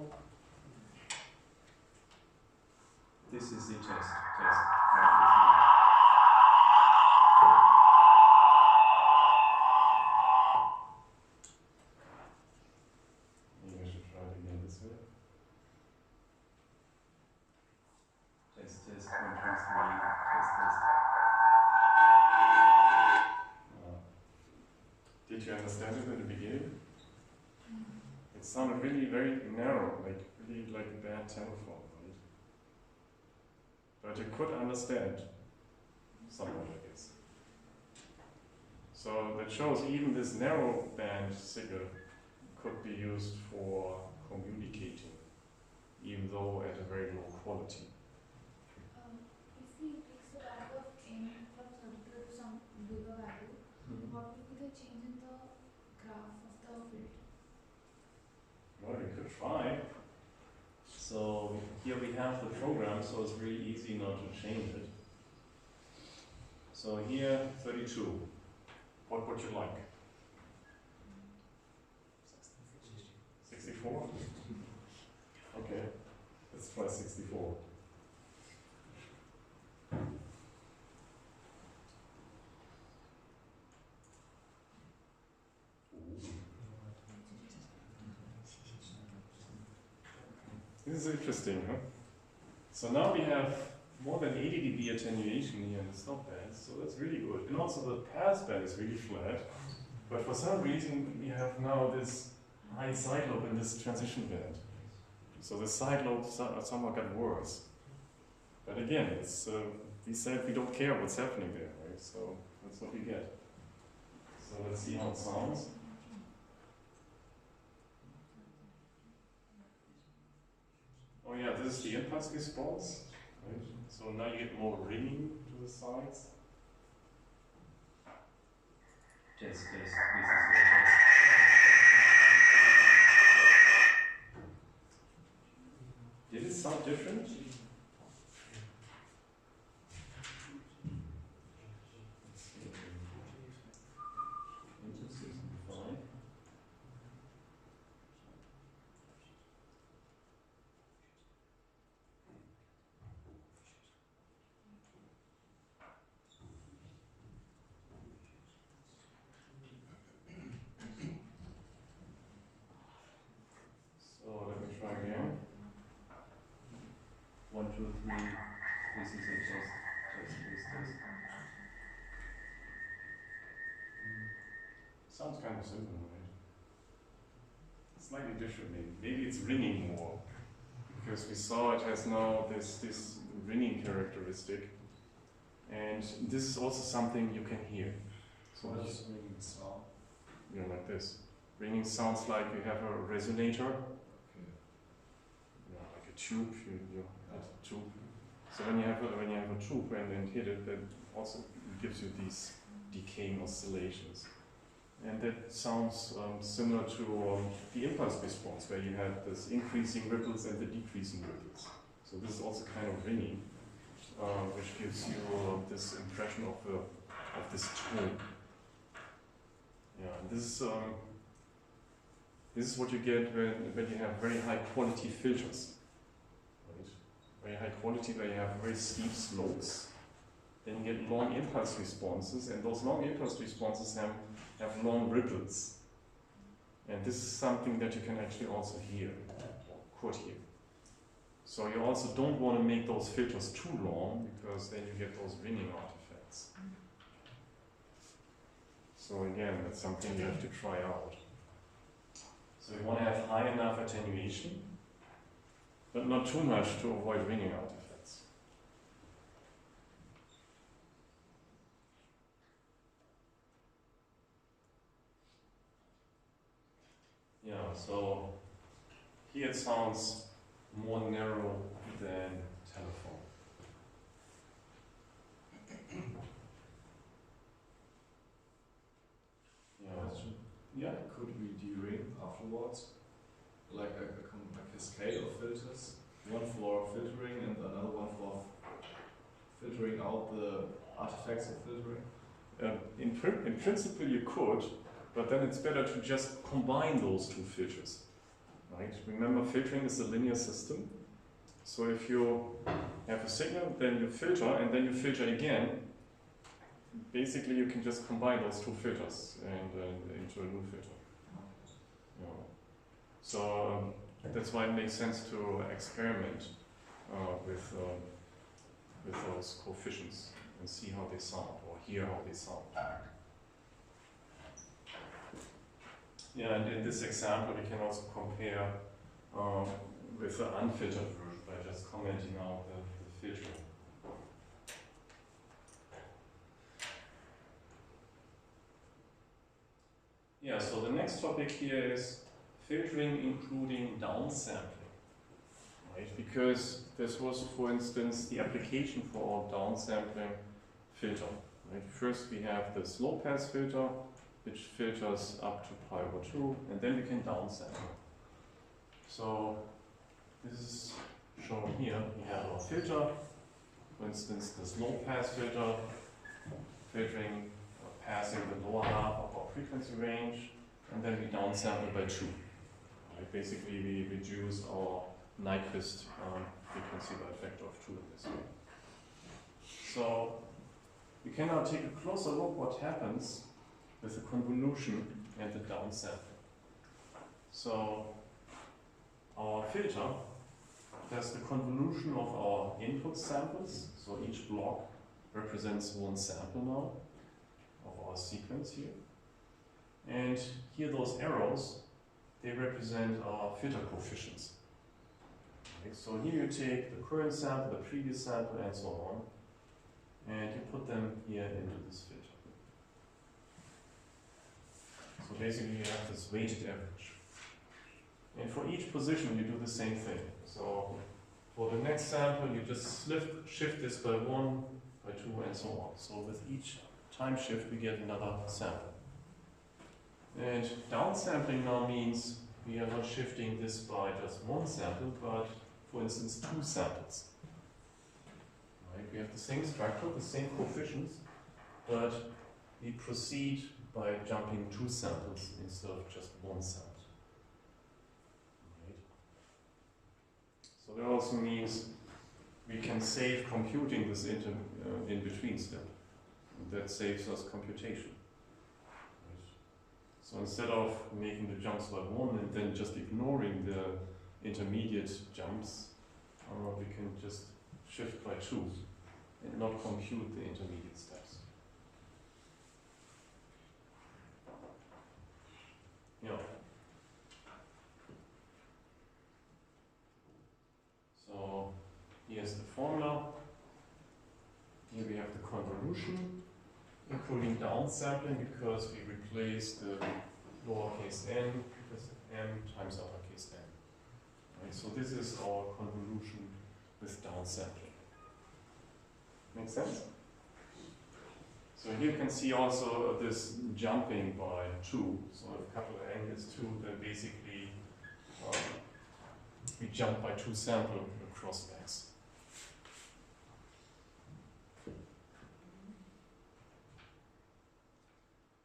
This is the test. Maybe I should try it again this way. Test, 1, 2, 3, test. Did you understand it in the beginning? It sounded really very narrow, really like a bad telephone, right? But you could understand somewhat, I guess. So that shows even this narrow band signal could be used for communicating, even though at a very low quality. If we fix the value of n from 32 to some bigger value, what would be the change in the graph of the field? Well, we could try. So here we have the program, so it's really easy not to change it. So here, 32. What would you like? 64? Okay, let's try 64. This is interesting, huh? So now we have more than 80 dB attenuation here in the stop band, so that's really good. And also the pass band is really flat, but for some reason we have now this high side lobe in this transition band. So the side lobe somehow got worse. But again, it's, we said we don't care what's happening there, right? So that's what we get. So let's see how it sounds. Oh yeah, this is the impulse response. Right? So now you get more ringing to the sides. Test, this is your test. Did it sound different? Fine. So let me try again. 1, 2, 3. This is a test. Sounds kind of similar, right? Slightly different, maybe. Maybe it's ringing more, because we saw it has now this ringing characteristic, and this is also something you can hear. So What does ringing sound? you know, like this. Ringing sounds like you have a resonator, Okay. you know, like a tube. You hit a tube. So when you have a tube and then hit it, that also gives you these decaying oscillations. And that sounds similar to the impulse response, where you had this increasing ripples and the decreasing ripples. So this is also kind of ringing, which gives you this impression of this tone. Yeah, and this is what you get when you have very high quality filters. Right? Very high quality, where you have very steep slopes. Then you get long impulse responses, and those long impulse responses have long ripples. And this is something that you can actually also hear, or could hear. So you also don't want to make those filters too long, because then you get those ringing artifacts. So again, that's something you have to try out. So you want to have high enough attenuation, but not too much to avoid ringing artifacts. Yeah, so here it sounds more narrow than telephone. Question. Yeah. Could we de-ring afterwards? Like a scale of filters? One for filtering and another one for filtering out the artifacts of filtering? In principle you could, but then it's better to just combine those two filters. Right? Remember, filtering is a linear system. So if you have a signal, then you filter, and then you filter again. Basically, you can just combine those two filters and into a new filter. Yeah. So that's why it makes sense to experiment with those coefficients and see how they sound, or hear how they sound. Yeah, and in this example, we can also compare with the unfiltered version by just commenting out the filter. Yeah, so the next topic here is filtering including downsampling, right? Because this was, for instance, the application for our downsampling filter. Right? First we have this low pass filter, which filters up to pi over 2, and then we can downsample. So this is shown here. We have our filter, for instance, this low pass filter, filtering, passing the lower half of our frequency range, and then we downsample by 2. Right? Basically, we reduce our Nyquist frequency by a factor of 2 in this way. So we can now take a closer look what happens with the convolution and the downsampling. So our filter there's the convolution of our input samples. So each block represents one sample now of our sequence here. And here those arrows, they represent our filter coefficients. Okay, so here you take the current sample, the previous sample, and so on, and you put them here into this filter. So basically you have this weighted average. And for each position you do the same thing. So for the next sample you just shift this by 1, by 2, and so on. So with each time shift we get another sample. And downsampling now means we are not shifting this by just one sample, but for instance 2 samples. Right? We have the same structure, the same coefficients, but we proceed by jumping 2 samples instead of just one sample. Right? So that also means we can save computing this in-between step. That saves us computation. Right? So instead of making the jumps by 1 and then just ignoring the intermediate jumps, we can just shift by 2 and not compute the intermediate steps. Yeah. So here's the formula. Here we have the convolution, including downsampling because we replace the lowercase n with m times uppercase n. Right, so this is our convolution with downsampling. Make sense? So here you can see also this jumping by 2. So if capital N is 2, then basically we jump by 2 sample across backs.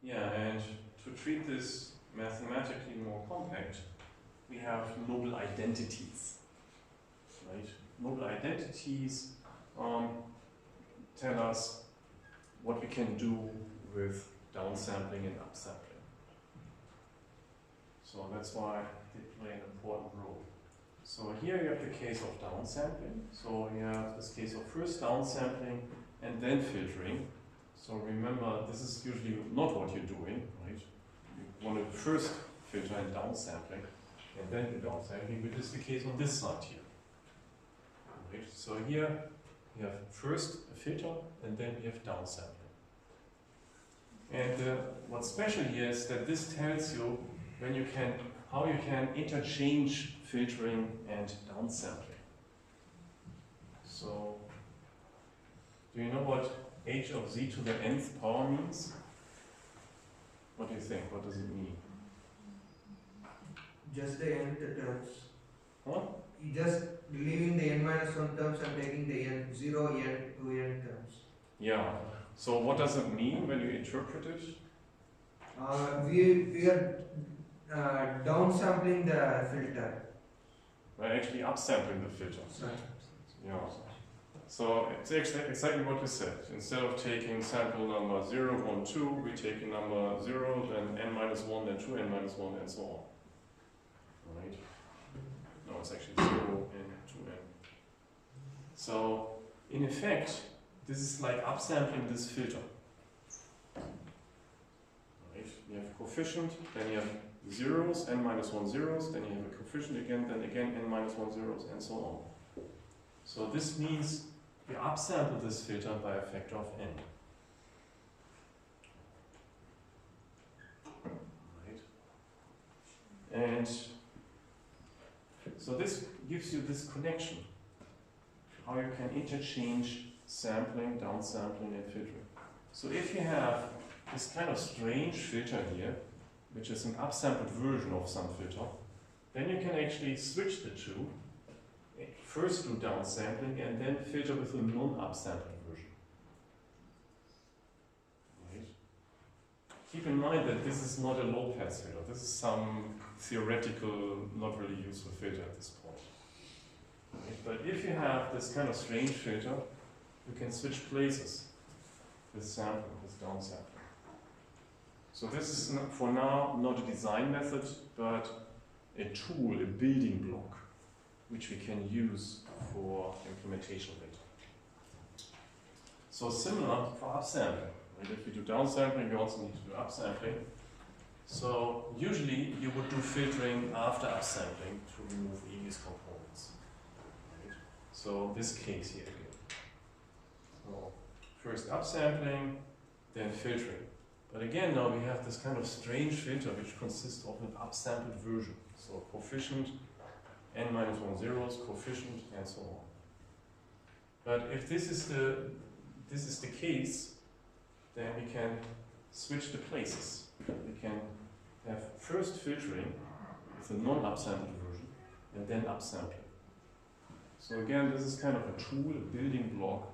Yeah, and to treat this mathematically more compact, we have Noble Identities. Right? Noble Identities tell us what we can do with downsampling and upsampling. So that's why they play an important role. So here you have the case of downsampling. So you have this case of first downsampling and then filtering. So remember, this is usually not what you're doing, right? You want to first filter and downsampling and then do downsampling, which is the case on this side here. Right? So here we have first a filter and then we have downsampling. And what's special here is that this tells you how you can interchange filtering and downsampling. So, do you know what h of z to the nth power means? What do you think? What does it mean? Just the nth terms. Huh? You just leaving the n minus 1 terms and taking the n 0, n, 2, n terms. Yeah. So what does it mean when you interpret it? We are downsampling the filter. We're actually upsampling the filter. Yeah. So it's actually exactly what you said. Instead of taking sample number 0, 1, 2, we take number 0, then n minus 1, then 2, n minus 1, and so on. Right? No, it's actually 0 and 2n. So in effect, this is like upsampling this filter. Right? You have a coefficient, then you have zeros, n minus 1 zeros, then you have a coefficient again, then again n minus 1 zeros, and so on. So this means we upsample this filter by a factor of n. Right? And so this gives you this connection, how you can interchange sampling, downsampling, and filtering. So if you have this kind of strange filter here, which is an upsampled version of some filter, then you can actually switch the two. First do downsampling and then filter with a non-upsampled version. Right? Keep in mind that this is not a low-pass filter. This is some theoretical, not really useful filter at this point. Right? But if you have this kind of strange filter, you can switch places with sampling, with downsampling. So this is, for now, not a design method, but a tool, a building block which we can use for implementation later. So similar for upsampling. And if we do downsampling, we also need to do upsampling. So usually you would do filtering after upsampling to remove alias components. Right? So this case here again. So first upsampling, then filtering. But again, now we have this kind of strange filter which consists of an upsampled version. So coefficient, n-1 zeros, coefficient, and so on. But if this is the case, then we can switch the places. We can have first filtering with a non-upsampled version, and then upsampling. So again, this is kind of a tool, a building block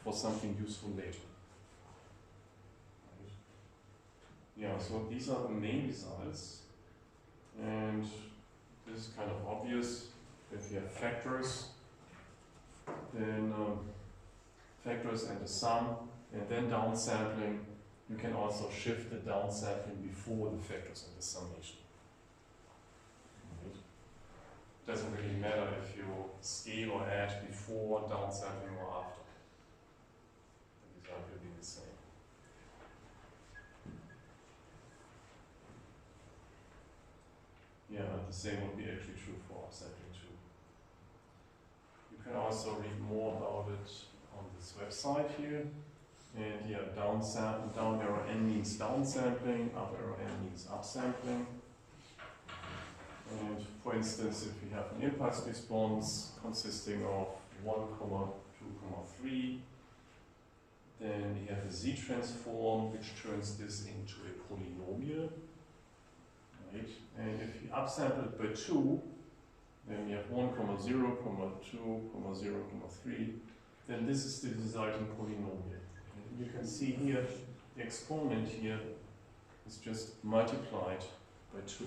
for something useful later. Yeah, so these are the main results, and this is kind of obvious. If you have factors, then factors and the sum, and then downsampling, you can also shift the downsampling before the factors and the summation. Right? Doesn't really matter if you scale or add before downsampling or after. The result will be the same. Yeah, the same would be actually true for upsampling too. You can also read more about it on this website here. And yeah, down arrow n means downsampling, up arrow n means upsampling. And for instance, if we have an impulse response consisting of 1, 2, 3, then we have a Z transform which turns this into a polynomial. Right? And if we upsample it by 2, then we have 1, 0, 2, 0, 3, then this is the resulting polynomial. And you can see here, the exponent here is just multiplied by 2.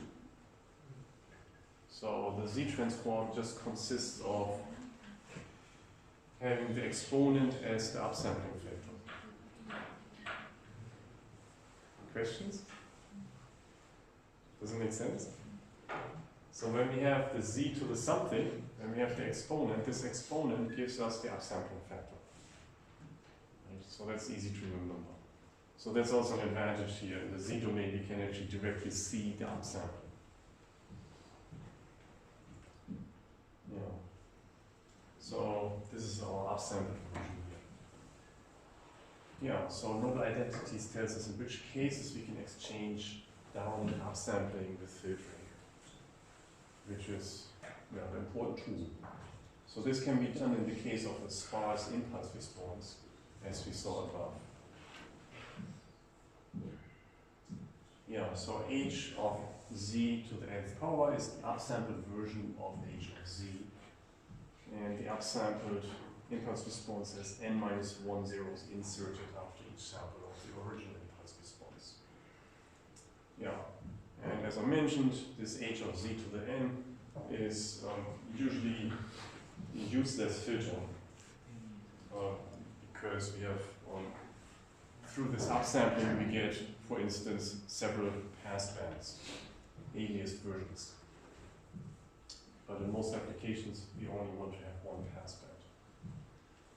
So the Z transform just consists of having the exponent as the upsampling factor. Questions? Does it make sense? So when we have the Z to the something, when we have the exponent, this exponent gives us the upsampling factor. Right? So that's easy to remember. So that's also an advantage here. In the Z domain, we can actually directly see the upsampling. Yeah. So this is our upsampled version here. Yeah, so Noble Identities tells us in which cases we can exchange down and upsampling with filtering, which is an important tool. So this can be done in the case of a sparse impulse response, as we saw above. Yeah, so h of z to the nth power is the upsampled version of h of z. And the upsampled impulse response has n-1 zeros inserted after each sample of the original impulse response. Yeah, and as I mentioned, this h of z to the n is usually a useless filter because we have, through this upsampling, we get, for instance, several passbands, alias versions. But in most applications, we only want to have one passband.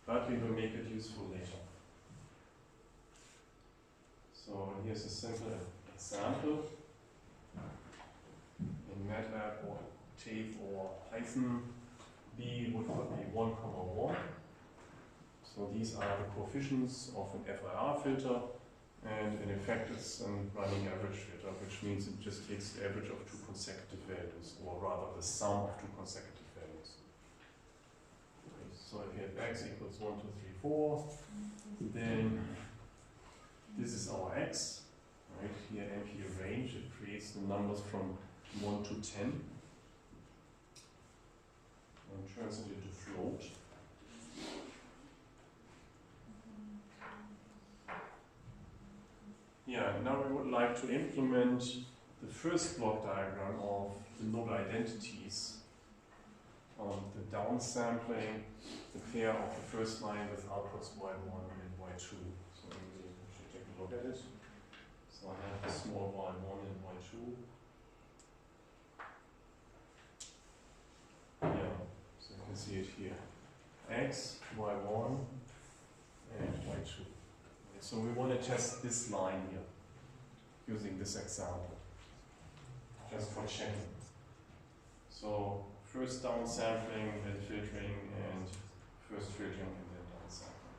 But we will make it useful later. So here's a simple example. In MATLAB or TAFE or Python, B would be 1, 1. So these are the coefficients of an FIR filter, and in effect it's a running average filter, which means it just takes the average of 2 consecutive values, or rather the sum of 2 consecutive values. Okay, so if we have x equals 1, 2, 3, 4, then this is our x, right? Here NP range, it creates the numbers from 1 to 10 and turns it into float. Yeah, now we would like to implement the first block diagram of the Noble Identities, the downsampling, the pair of the first line with outputs y1 and y2. So we should take a look at it. So I have the small y1 and y2. Yeah. see it here. X, Y1, and Y2. So we want to test this line here, using this example, just for checking. So first downsampling, then filtering, and first filtering, and then downsampling.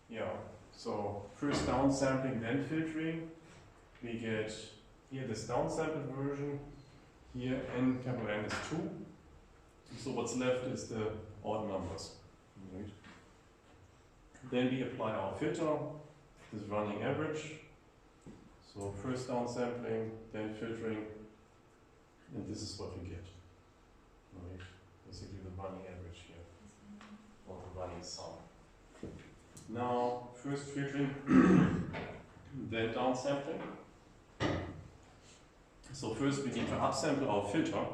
Yeah, so first downsampling, then filtering. We get here this downsampled version. Here n capital N is 2. So what's left is the odd numbers. Right. Then we apply our filter, this running average. So first downsampling, then filtering, and this is what we get. Right. Basically the running average here, or the running sum. Now, first filtering, then downsampling. So first we need to upsample our filter.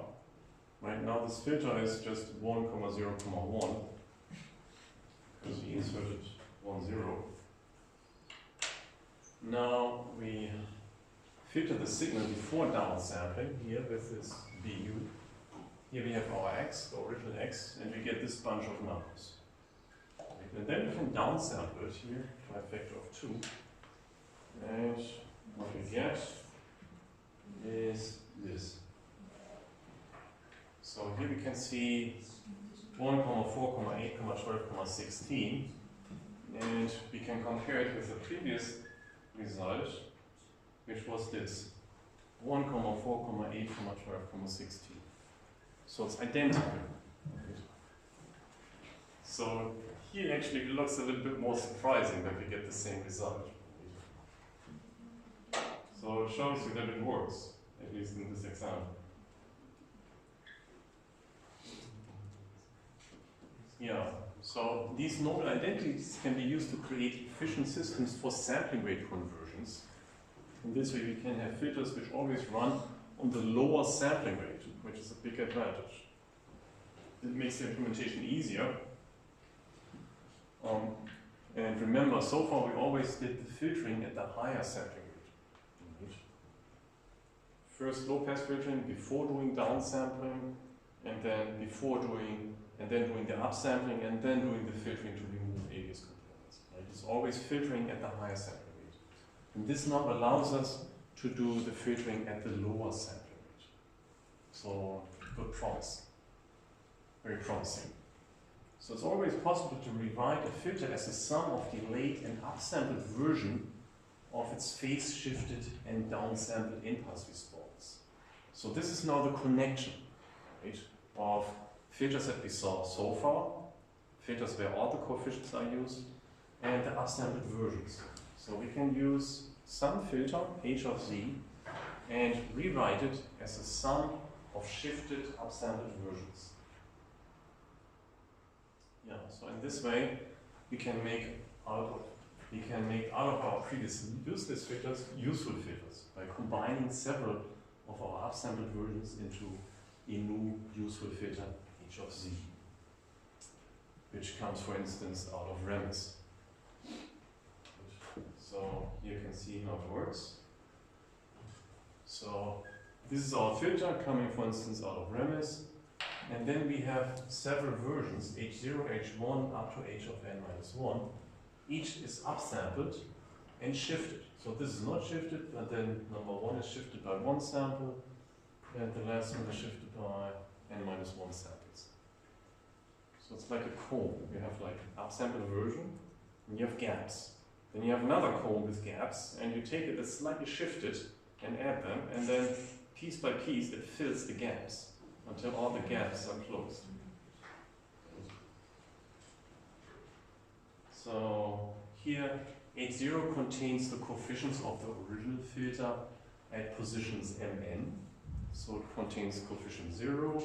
Right now this filter is just 1, 0, 1, because we inserted 1, 0. Now we filter the signal before downsampling, here with this BU. Here we have our X, the original X, and we get this bunch of numbers. And then we can downsample it here by a factor of 2. And what we get is this. So here we can see 1, 4, 8, 12, 16. And we can compare it with the previous result, which was this 1, 4, 8, 12, 16. So it's identical. So here actually it looks a little bit more surprising that we get the same result. So it shows you that it works, at least in this example. Yeah, so these noble identities can be used to create efficient systems for sampling rate conversions. In this way we can have filters which always run on the lower sampling rate, which is a big advantage. It makes the implementation easier. And remember, so far we always did the filtering at the higher sampling rate. First low-pass filtering before doing downsampling, and then doing the upsampling, and then doing the filtering to remove ADS components. Right? It's always filtering at the higher sampling rate. And this now allows us to do the filtering at the lower sampling rate. So, good promise. Very promising. So it's always possible to rewrite a filter as a sum of delayed and upsampled version of its phase-shifted and downsampled impulse response. So this is now the connection, right, of filters that we saw so far, filters where all the coefficients are used, and the upsampled versions. So we can use some filter, h of z, and rewrite it as a sum of shifted upsampled versions. Yeah, so in this way we can make out of our previous useless filters useful filters by combining several of our upsampled versions into a new useful filter h of z, which comes, for instance, out of remez. So here you can see how it works. So this is our filter coming, for instance, out of remez. And then we have several versions, h0, h1, up to h of n minus 1. Each is upsampled and shifted. So this is not shifted, but then number 1 is shifted by 1 sample, and the last one is shifted by n minus 1 samples. So it's like a comb. You have like upsampled version, and you have gaps. Then you have another comb with gaps, and you take it as slightly shifted and add them, and then piece by piece it fills the gaps until all the gaps are closed. So here H0 contains the coefficients of the original filter at positions mn. So it contains coefficient 0,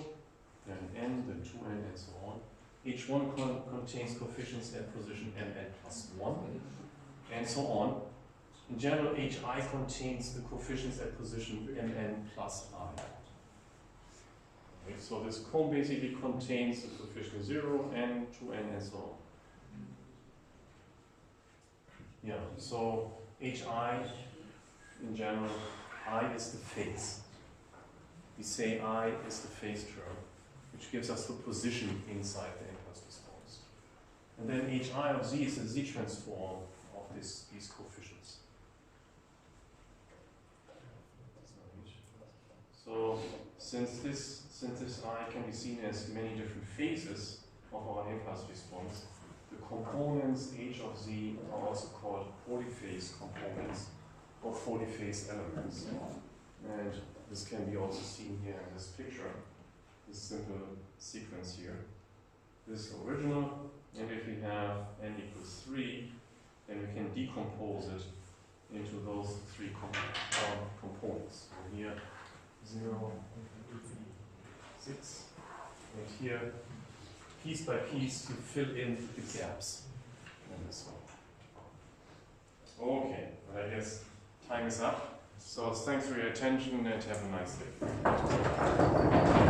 then n, then 2n, and so on. H1 contains coefficients at position mn plus 1, and so on. In general, Hi contains the coefficients at position mn plus I. Okay, so this comb basically contains the coefficient 0, n, 2n, and so on. Yeah, so Hi in general, I is the phase. We say I is the phase term, which gives us the position inside the impulse response. And then hi of z is the z transform of these coefficients. So since this I can be seen as many different phases of our impulse response, the components h of z are also called polyphase components or polyphase elements. And this can be also seen here in this picture, this simple sequence here. This is original, and if we have n equals 3, then we can decompose it into those three components. So here, 0, 6, and here, piece by piece, to fill in the gaps in this one. Okay, I guess time is up. So thanks for your attention and have a nice day.